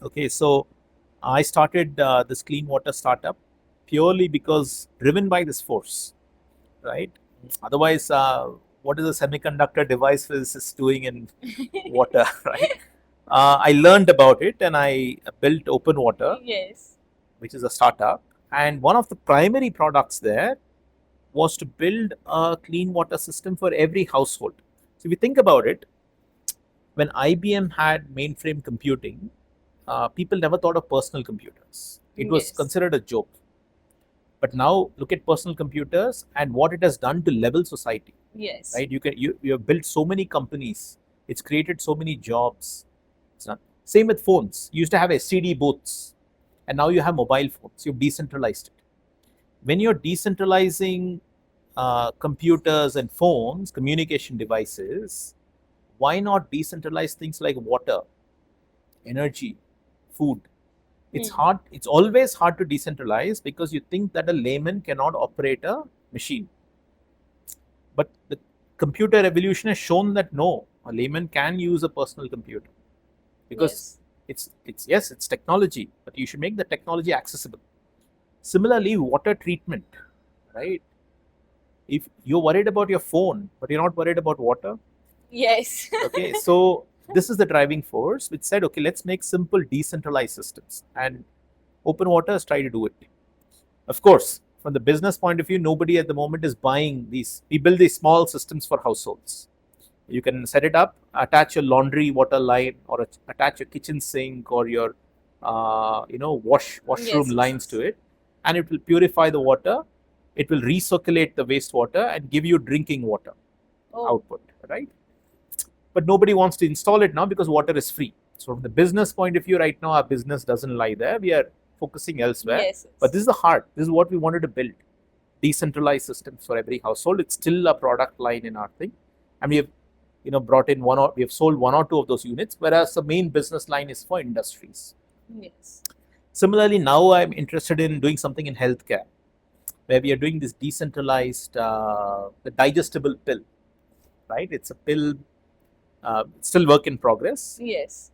Okay, so I started this clean water startup purely because driven by this force, right? Otherwise, what is a semiconductor device physicist doing in water, right? I learned about it and I built Open Water, Yes. which is a startup. And one of the primary products there was to build a clean water system for every household. So if you think about it, when IBM had mainframe computing, people never thought of personal computers. It was Yes. considered a joke. But now look at personal computers and what it has done to level society. Yes. Right? You have built so many companies. It's created so many jobs. It's not. Same with phones. You used to have STD booths, and now you have mobile phones. You've decentralized it. When you're decentralizing computers and phones, communication devices, why not decentralize things like water, energy, food? It's hard. It's always hard to decentralize because you think that a layman cannot operate a machine. But the computer revolution has shown that no, a layman can use a personal computer because it's technology, but you should make the technology accessible. Similarly, water treatment, right? If you're worried about your phone, but you're not worried about water, Yes. okay, so this is the driving force which said, okay, let's make simple decentralized systems, and Open Water has tried to do it. Of course, from the business point of view, nobody at the moment is buying these. We build these small systems for households. You can set it up, attach your laundry water line, or attach your kitchen sink or your washroom lines to it, and it will purify the water. It will recirculate the wastewater and give you drinking water output, right? But nobody wants to install it now because water is free. So from the business point of view, right now our business doesn't lie there. We are focusing elsewhere. But this is the heart. This is what we wanted to build. Decentralized systems for every household. It's still a product line in our thing. And we have brought in we have sold one or two of those units, whereas the main business line is for industries. Yes. Similarly, now I'm interested in doing something in healthcare, where we are doing this decentralized, the digestible pill, right? It's a pill, still work in progress. Yes.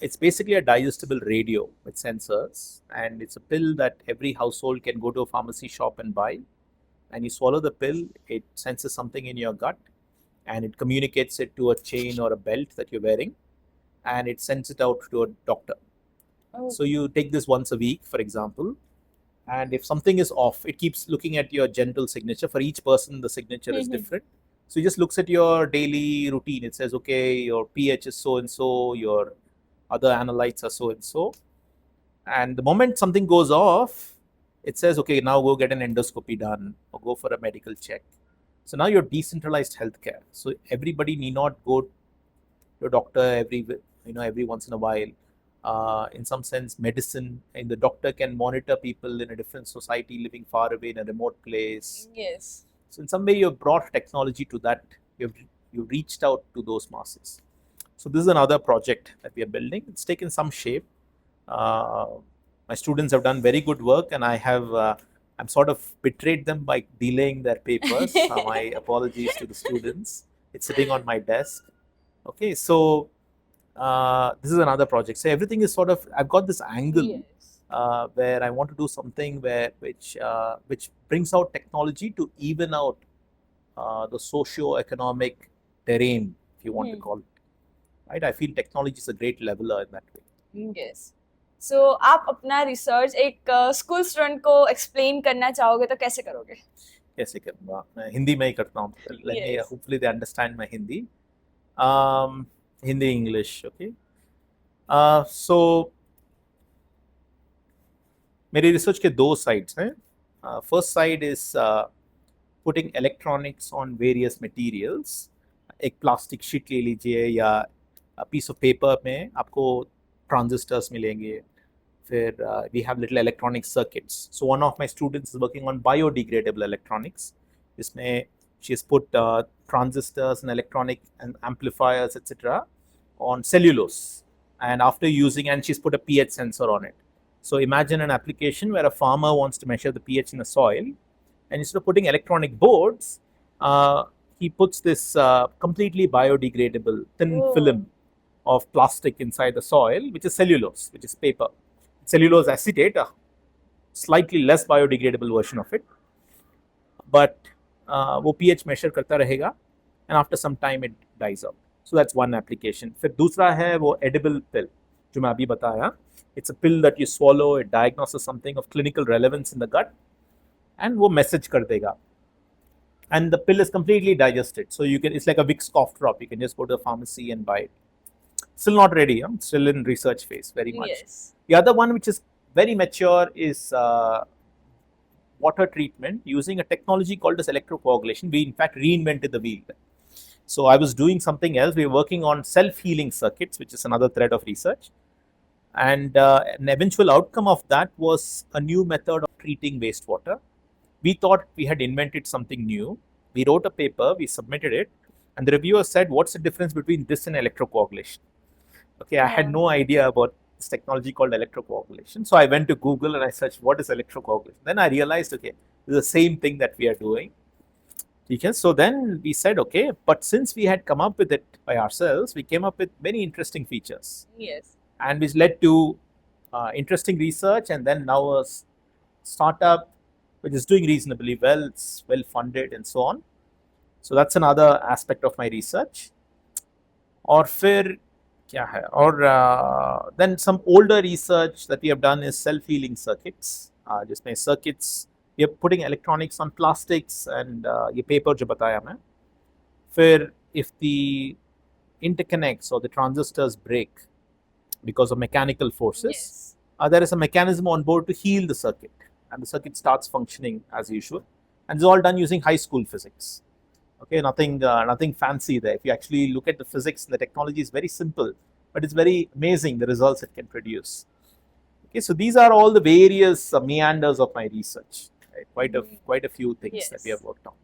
It's basically a digestible radio with sensors, and it's a pill that every household can go to a pharmacy shop and buy. And you swallow the pill, it senses something in your gut, and it communicates it to a chain or a belt that you're wearing, and it sends it out to a doctor. So you take this once a week, for example, and if something is off, it keeps looking at your gentle signature. For each person, the signature is different. So it just looks at your daily routine. It says, okay, your pH is so and so, your other analytes are so and so. And the moment something goes off, it says, okay, now go get an endoscopy done or go for a medical check. So now you're decentralized healthcare. So everybody need not go to a doctor every once in a while. In some sense, medicine and the doctor can monitor people in a different society living far away in a remote place. Yes. So in some way, you've brought technology to that. You've reached out to those masses. So this is another project that we are building. It's taken some shape. My students have done very good work, and I'm sort of betrayed them by delaying their papers. My apologies to the students. It's sitting on my desk. Okay, so this is another project. So everything is sort of, I've got this angle where I want to do something which brings out technology to even out the socio-economic terrain, if you want to call it. Right? I feel technology is a great leveler in that way. Yes. So आप अपना research एक school student को explain करना चाहोगे तो कैसे करोगे? कैसे करूँगा? मैं हिंदी में ही करता हूँ. Let me hopefully they understand my Hindi. Hindi English, okay. So मेरी रिसर्च के दो साइड्स हैं. First side is putting electronics on various materials. एक प्लास्टिक शीट ले लीजिए या पीस ऑफ पेपर में आपको ट्रांजिस्टर्स मिलेंगे. फिर we have little electronic circuits. So one of my students is working on biodegradable electronics. इसमें she has put transistors and electronic and amplifiers, etc., on cellulose, and after using, and she's put a pH sensor on it. So imagine an application where a farmer wants to measure the pH in the soil, and instead of putting electronic boards, he puts this completely biodegradable thin film of plastic inside the soil, which is cellulose, which is paper. Cellulose acetate, a slightly less biodegradable version of it, but वो pH measure करता रहेगा, and after some time it dies out. So that's one application. फिर दूसरा है वो edible pill जो मैं अभी बताया. It's a pill that you swallow. It diagnoses something of clinical relevance in the gut, and वो message कर देगा. And the pill is completely digested, so you can. It's like a Vicks cough drop. You can just go to the pharmacy and buy it. Still not ready. Still in research phase, very much. Yes. The other one, which is very mature, is water treatment using a technology called as electrocoagulation. We in fact reinvented the wheel. So I was doing something else. We were working on self-healing circuits, which is another thread of research. And an eventual outcome of that was a new method of treating wastewater. We thought we had invented something new. We wrote a paper, we submitted it, and the reviewer said, what's the difference between this and electrocoagulation? Okay, I had no idea about this technology called electrocoagulation. So I went to Google and I searched, what is electrocoagulation? Then I realized, okay, it's the same thing that we are doing. Okay, so then we said, okay, but since we had come up with it by ourselves, we came up with many interesting features. Yes. And which led to interesting research, and then now a startup which is doing reasonably well. It's well funded and so on. So that's another aspect of my research. और फिर क्या है? और then some older research that we have done is self-healing circuits. जिसमें circuits we are putting electronics on plastics and ये paper जो बताया मैं. फिर if the interconnects or the transistors break because of mechanical forces, there is a mechanism on board to heal the circuit, and the circuit starts functioning as usual. And it's all done using high school physics. Okay, nothing fancy there. If you actually look at the physics, the technology is very simple, but it's very amazing the results it can produce. Okay, so these are all the various meanders of my research. Right? Quite a few things that we have worked on.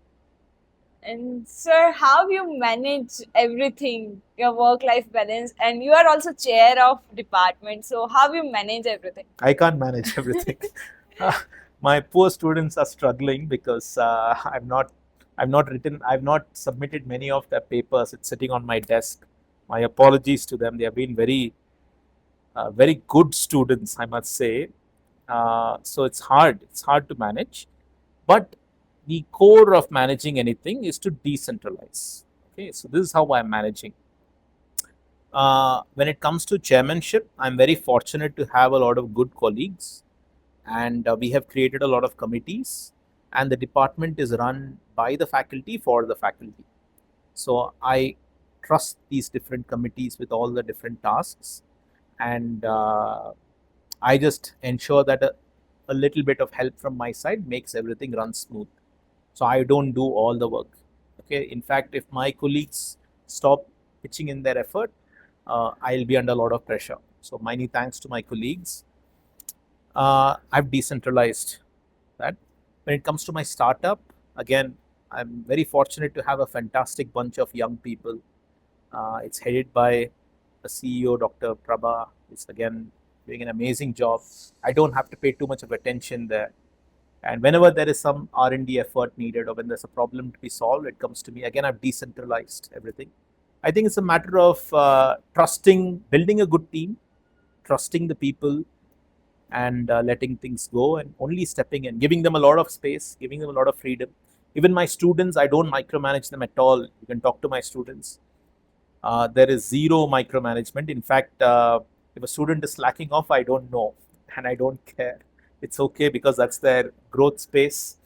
And sir, how you manage everything, your work-life balance, and you are also chair of department. So how you manage everything? I can't manage everything. My poor students are struggling because I've not submitted many of their papers. It's sitting on my desk. My apologies to them. They have been very good students, I must say. So it's hard to manage, but the core of managing anything is to decentralize. Okay, so this is how I'm managing. When it comes to chairmanship, I'm very fortunate to have a lot of good colleagues, and we have created a lot of committees, and the department is run by the faculty for the faculty. So I trust these different committees with all the different tasks, and I just ensure that a little bit of help from my side makes everything run smooth. So I don't do all the work. Okay. In fact, if my colleagues stop pitching in their effort, I'll be under a lot of pressure. So many thanks to my colleagues. I've decentralized that. When it comes to my startup, again, I'm very fortunate to have a fantastic bunch of young people. It's headed by the CEO, Dr. Prabha. It's again doing an amazing job. I don't have to pay too much of attention there. And whenever there is some R&D effort needed, or when there's a problem to be solved, it comes to me. Again, I've decentralized everything. I think it's a matter of trusting, building a good team, trusting the people, and letting things go, and only stepping in, giving them a lot of space, giving them a lot of freedom. Even my students, I don't micromanage them at all. You can talk to my students. There is zero micromanagement. In fact, if a student is slacking off, I don't know, and I don't care. It's okay, because that's their growth space.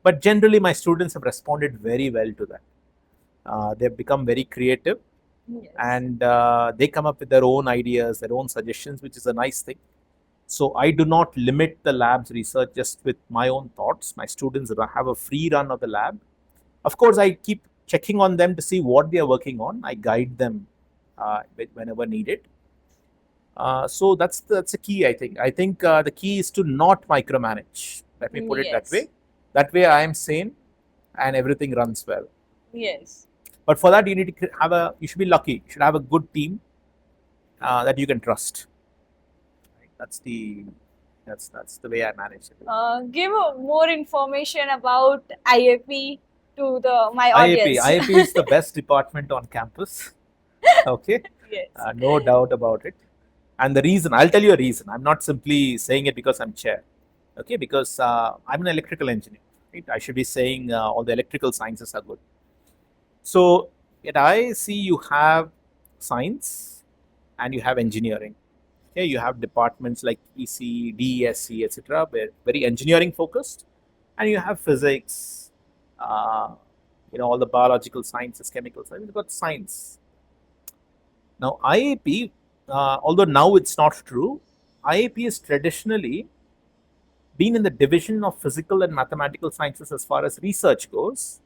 But generally, my students have responded very well to that. They've become very creative, and they come up with their own ideas, their own suggestions, which is a nice thing. So I do not limit the lab's research just with my own thoughts. My students have a free run of the lab. Of course, I keep checking on them to see what they are working on. I guide them whenever needed. So that's the key, I think. I think the key is to not micromanage. Let me put it that way. That way I am sane and everything runs well. Yes. But for that, you need to you should be lucky. You should have a good team that you can trust. That's the That's the way I manage it. Give more information about IAP to my audience. IAP is the best department on campus. Okay, Yes. no doubt about it. And the reason, I'll tell you a reason. I'm not simply saying it because I'm chair. Okay, because I'm an electrical engineer. Right? I should be saying all the electrical sciences are good. So at IISc, you have science and you have engineering. Okay, you have departments like EC, DESC, etc., where very engineering focused, and you have physics, all the biological sciences, chemical science. You've got science. Now IAP, although now it's not true, IAP is traditionally been in the division of physical and mathematical sciences as far as research goes,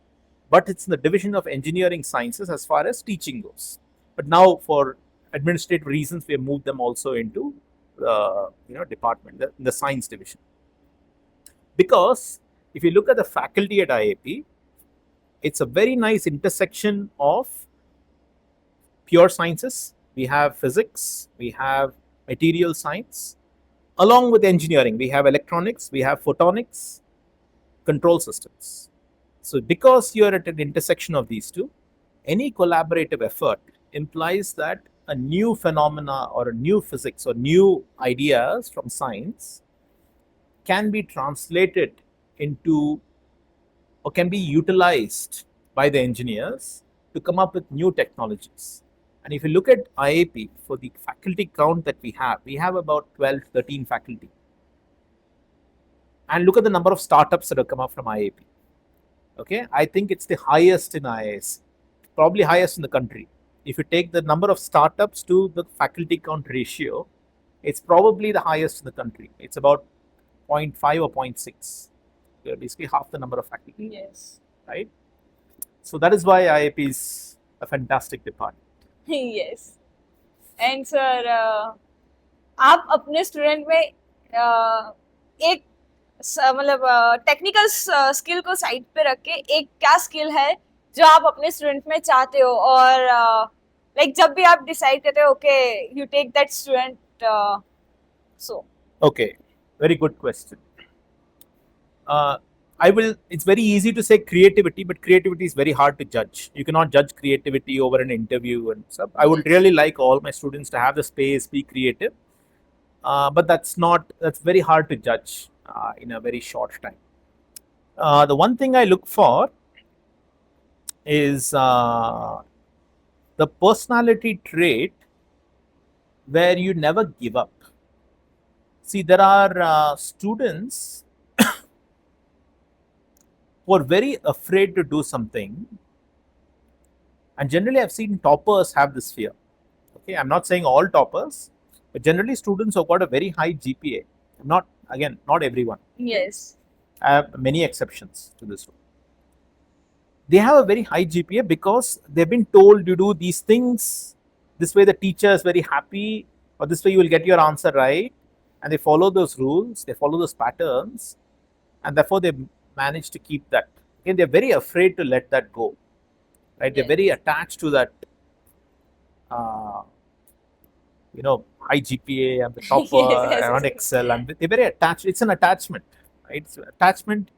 but it's in the division of engineering sciences as far as teaching goes. But now, for administrative reasons, we have moved them also into the department, the science division. Because if you look at the faculty at IAP, it's a very nice intersection of pure sciences. We have physics, we have material science, along with engineering. We have electronics, we have photonics, control systems. So because you're at an intersection of these two, any collaborative effort implies that a new phenomena or a new physics or new ideas from science can be translated into or can be utilized by the engineers to come up with new technologies. And if you look at IAP, for the faculty count that we have about 12, 13 faculty. And look at the number of startups that have come up from IAP. Okay, I think it's the highest in IISc, probably highest in the country. If you take the number of startups to the faculty count ratio, it's probably the highest in the country. It's about 0.5 or 0.6. You're basically half the number of faculty. Yes. Right? So that is why IAP is a fantastic department. Yes. And sir, आप अपने student में एक मतलब technical skill को side पे रख के एक क्या स्किल है जो आप अपने स्टूडेंट में चाहते हो और लाइक जब भी आप डिसाइड करते हो okay you take that student so Okay, very good question. It's very easy to say creativity, but creativity is very hard to judge. You cannot judge creativity over an interview and stuff. I would really like all my students to have the space, be creative. But that's very hard to judge in a very short time. The one thing I look for is the personality trait where you never give up. See, there are students who are very afraid to do something, and generally I've seen toppers have this fear. Okay, I'm not saying all toppers, but generally students who've got a very high GPA, not everyone. yes, I have many exceptions to this rule. They have a very high GPA because they've been told you do these things, this way the teacher is very happy, or this way you will get your answer right, and they follow those rules, they follow those patterns, and therefore they manage to keep that. Again, they're very afraid to let that go, right? They're very attached to that, high GPA, I'm the topper, Yes, I want to excel, and they're very attached. It's an attachment, right? It's an attachment,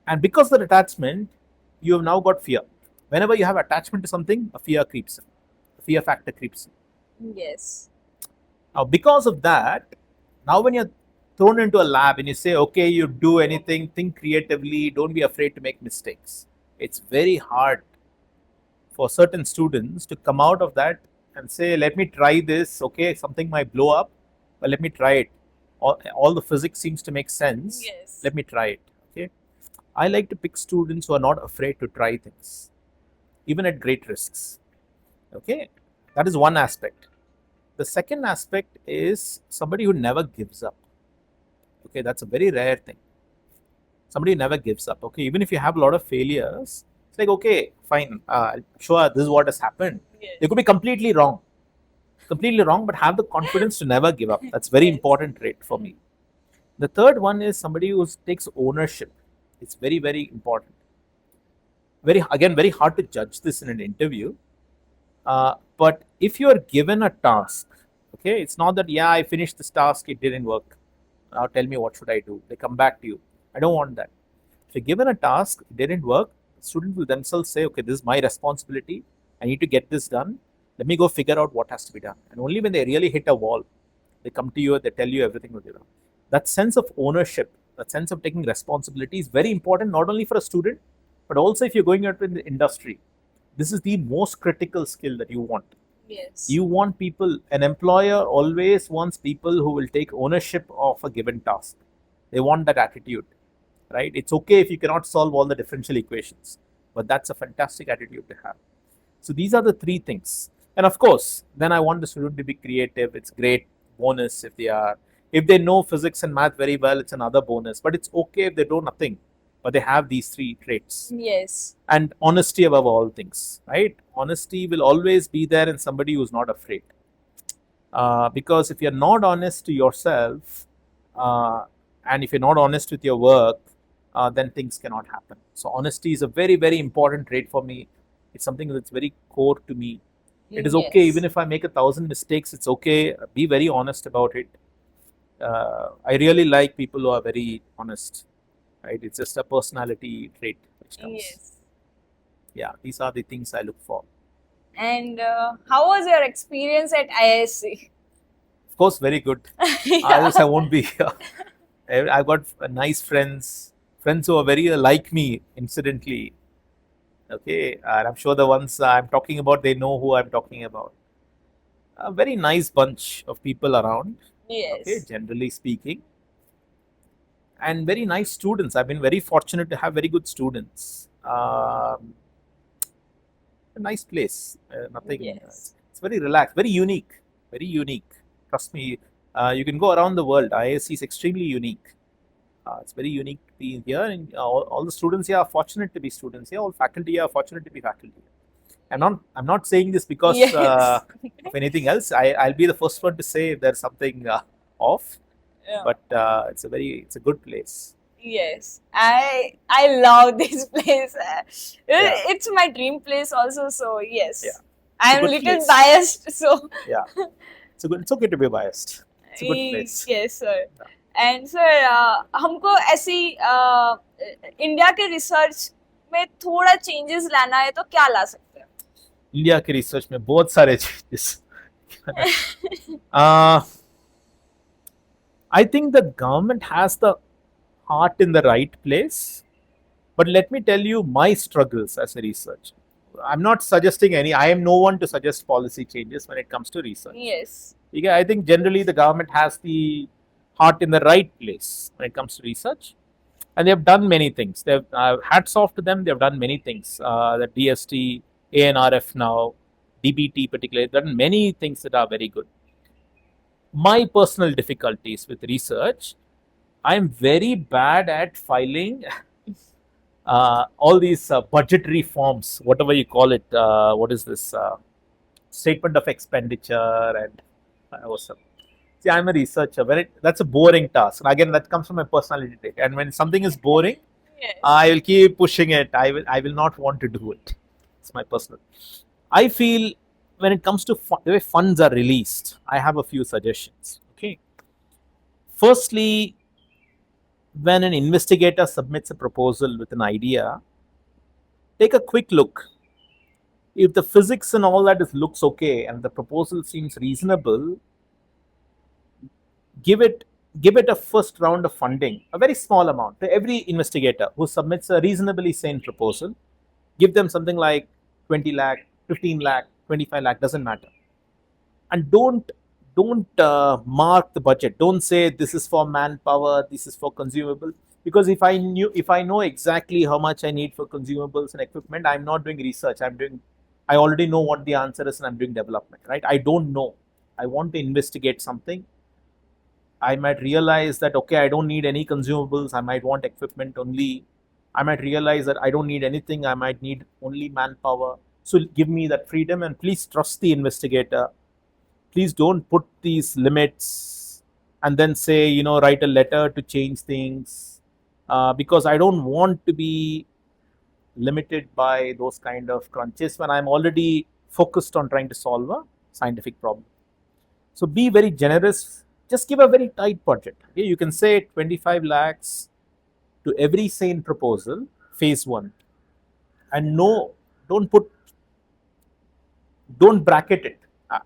and because of the attachment, you have now got fear. Whenever you have attachment to something, a fear creeps in, a fear factor creeps in. yes, Now, because of that, now when you're thrown into a lab and you say, okay, you do anything, think creatively, don't be afraid to make mistakes. It's very hard for certain students to come out of that and say, let me try this. Okay, something might blow up, but let me try it. All the physics seems to make sense. yes, Let me try it. Okay, I like to pick students who are not afraid to try things, even at great risks. Okay, that is one aspect. The second aspect is somebody who never gives up. Okay, that's a very rare thing. Somebody who never gives up. Okay, even if you have a lot of failures, it's like, okay, fine, sure, this is what has happened. yes. They could be completely wrong, but have the confidence to never give up. That's very important trait for me. The third one is somebody who takes ownership. It's very, very important. Very hard to judge this in an interview. But if you are given a task, okay, it's not that, I finished this task, it didn't work. Now tell me what should I do. They come back to you. I don't want that. If you're given a task, it didn't work, the student will themselves say, okay, this is my responsibility. I need to get this done. Let me go figure out what has to be done. And only when they really hit a wall, they come to you and they tell you everything will be done. That sense of ownership, that sense of taking responsibility is very important, not only for a student, but also if you're going out in the industry. This is the most critical skill that you want. Yes. You want people, an employer always wants people who will take ownership of a given task. They want that attitude, right? It's okay if you cannot solve all the differential equations, but that's a fantastic attitude to have. So these are the three things. And of course, then I want the student to be creative. It's great bonus if they are. If they know physics and math very well, it's another bonus. But it's okay if they know nothing, but they have these three traits. Yes. And honesty above all things, right? Honesty will always be there in somebody who's not afraid. Because if you're not honest to yourself, and if you're not honest with your work, then things cannot happen. So honesty is a very, very important trait for me. It's something that's very core to me. It is okay, Yes. even if I make 1,000 mistakes, it's okay. Be very honest about it. I really like people who are very honest, right? It's just a personality trait which comes. Yes. Yeah, these are the things I look for. And how was your experience at IISc? Of course, very good. Else I won't be here. I've got nice friends who are very like me, incidentally. Okay, and I'm sure the ones I'm talking about, they know who I'm talking about. A very nice bunch of people around. Yes. Okay, generally speaking, and very nice students. I've been very fortunate to have very good students. A nice place. Nothing. Yes. It's very relaxed, very unique, very unique. Trust me. You can go around the world. IISc is extremely unique. It's very unique to be here, and all the students here are fortunate to be students here. All faculty here are fortunate to be faculty. I'm not saying this because Yes. of anything else. I'll be the first one to say if there's something off, Yeah. but it's a good place. Yes, I love this place. Yeah. It's my dream place also. So yes, Yeah. I'm good little place. biased. So Yeah, it's okay to be biased. It's a good place. yes, sir. Yeah. And sir, हमको ऐसी India के research में थोड़ा changes लाना है तो क्या ला सकते हैं? इंडिया के रिसर्च में बहुत सारे changes. I think the government has the heart in the right place, but let me tell you my struggles as a researcher. I'm not suggesting any. I am no one to suggest policy changes when it comes to research. Yes. Okay, I think generally the government has the heart in the right place when it comes to research, and they have done many things. They've hats off to them. They have done many things. The DST, ANRF now, DBT particularly, they've done many things that are very good. My personal difficulties with research, I'm very bad at filing all these budgetary forms, whatever you call it. What is this? Statement of expenditure and awesome. See, I'm a researcher. That's a boring task. And again, that comes from my personality trait. And when something is boring, Yes. I will keep pushing it. I will not want to do it. It's my personal. I feel when it comes to the way funds are released, I have a few suggestions. Okay. Firstly, when an investigator submits a proposal with an idea, take a quick look. If the physics and all that looks okay and the proposal seems reasonable, give it a first round of funding, a very small amount, to every investigator who submits a reasonably sane proposal. Give them something like 20 lakh, 15 lakh, 25 lakh, doesn't matter. And don't mark the budget. Don't say this is for manpower, this is for consumable. Because if I know exactly how much I need for consumables and equipment, I'm not doing research. I already know what the answer is and I'm doing development, right? I don't know. I want to investigate something. I might realize that, okay, I don't need any consumables. I might want equipment only. I might realize that I don't need anything. I might need only manpower. So give me that freedom and please trust the investigator. Please don't put these limits and then say, write a letter to change things, because I don't want to be limited by those kind of crunches when I'm already focused on trying to solve a scientific problem. So be very generous just give a very tight budget. Okay, you can say 25 lakhs to every sane proposal, phase 1, and no, don't put, don't bracket it.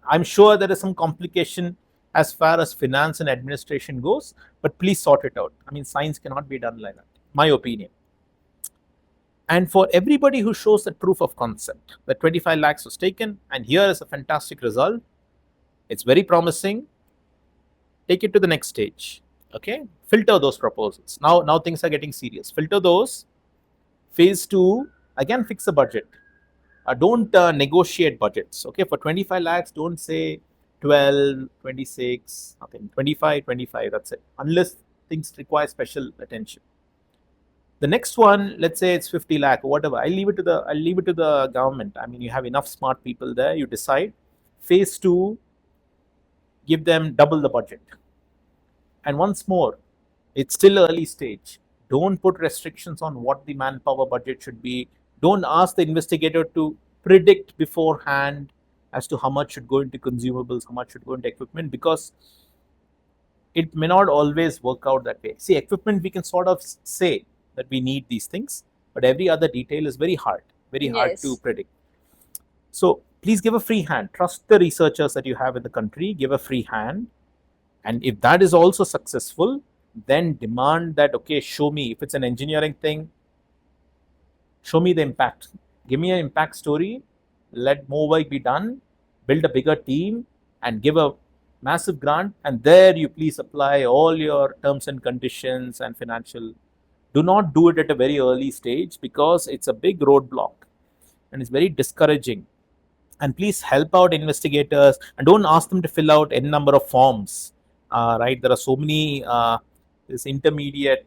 I'm sure there is some complication as far as finance and administration goes, but please sort it out. I mean, science cannot be done like that, my opinion. And for everybody who shows that proof of concept, that 25 lakhs was taken, and here is a fantastic result, it's very promising, take it to the next stage. Okay, filter those proposals. Now things are getting serious. Filter those. Phase 2, again, fix a budget. Don't negotiate budgets. Okay, for 25 lakhs, don't say 12, 26, nothing. 25, 25, that's it. Unless things require special attention. The next one, let's say it's 50 lakh or whatever. I'll leave it to the government. I mean, you have enough smart people there. You decide. Phase 2, give them double the budget. And once more, it's still early stage. Don't put restrictions on what the manpower budget should be. Don't ask the investigator to predict beforehand as to how much should go into consumables, how much should go into equipment, because it may not always work out that way. See, equipment, we can sort of say that we need these things, but every other detail is very hard to predict. So please give a free hand. Trust the researchers that you have in the country. Give a free hand. And if that is also successful, then demand that, okay, show me, if it's an engineering thing, show me the impact. Give me an impact story. Let more work be done. Build a bigger team and give a massive grant. And there you please apply all your terms and conditions and financial. Do not do it at a very early stage, because it's a big roadblock and it's very discouraging. And please help out investigators, and don't ask them to fill out n number of forms. Right? There are so many this intermediate,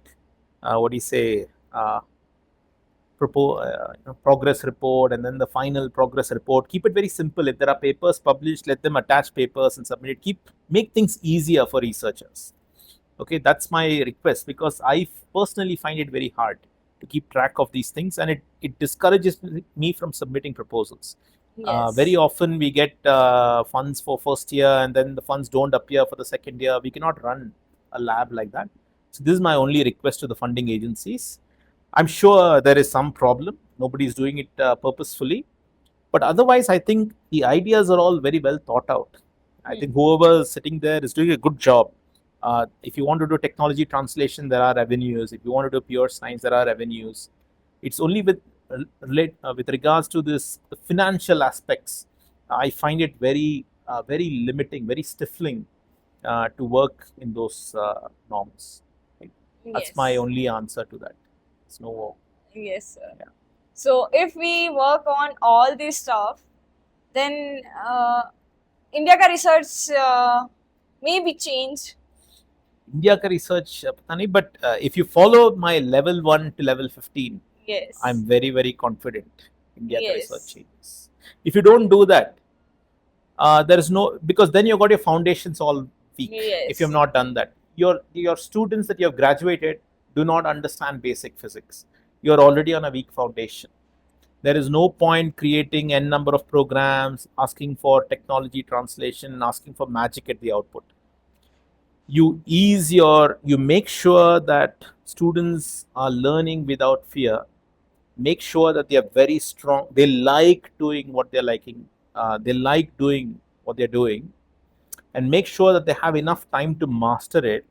progress report, and then the final progress report. Keep it very simple. If there are papers published, let them attach papers and submit it. Make things easier for researchers. Okay, that's my request, because I personally find it very hard to keep track of these things, and it discourages me from submitting proposals. Yes. Very often we get funds for first year, and then the funds don't appear for the second year. We cannot run a lab like that. So this is my only request to the funding agencies. I'm sure there is some problem. Nobody is doing it purposefully. But otherwise, I think the ideas are all very well thought out. I think whoever is sitting there is doing a good job. If you want to do technology translation, there are avenues. If you want to do pure science, there are avenues. It's only with regards to this financial aspects, I find it very limiting, very stifling to work in those norms. Right? That's my only answer to that. It's no. Yes, sir. Yeah. So if we work on all this stuff, then India ka research may be changed. India ka research, but if you follow my level 1 to level 15, yes, I'm very, very confident India ka research changes. If you don't do that, there is no, because then you've got your foundations all weak. Yes. If you have not done that, your students that you have graduated do not understand basic physics. You're already on a weak foundation. There is no point creating n number of programs, asking for technology translation, asking for magic at the output. You make sure that students are learning without fear. Make sure that they are very strong. They like doing what they're liking. They like doing what they're doing, and make sure that they have enough time to master it,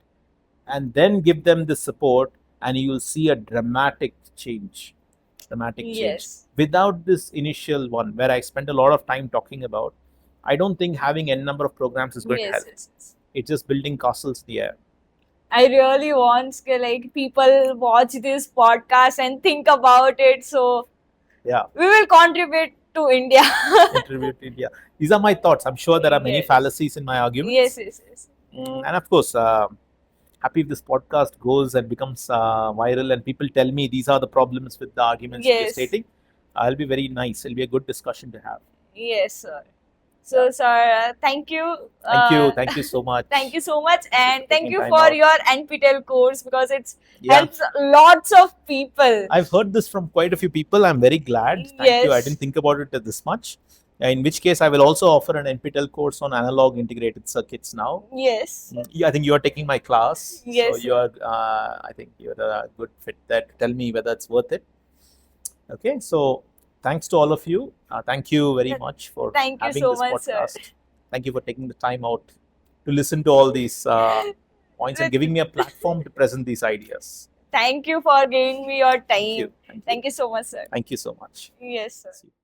and then give them the support, and you will see a dramatic change. Yes. Without this initial one, where I spent a lot of time talking about, I don't think having n number of programs is going to help. Yes. It's just building castles in the air. I really want people watch this podcast and think about it. So yeah, we will contribute to India. Contribute to India. These are my thoughts. I'm sure there are many fallacies in my arguments. Yes. And of course, happy if this podcast goes and becomes viral and people tell me these are the problems with the arguments you're stating. It'll be very nice. It'll be a good discussion to have. Yes, sir. So, sir, thank you. Thank you so much. Thank you so much, and thank you for your NPTEL course, because it helps lots of people. I've heard this from quite a few people. I'm very glad. Thank you. I didn't think about it this much. In which case, I will also offer an NPTEL course on analog integrated circuits now. Yes. Yeah, I think you are taking my class. Yes. So you are, I think you're a good fit there to tell me whether it's worth it. Okay, so thanks to all of you. Thank you very much for Thank you having so this much, podcast. sir. Thank you for taking the time out to listen to all these points and giving me a platform to present these ideas. Thank you for giving me your time. Thank you. Thank you so much, sir. Thank you so much. Yes, sir. See you.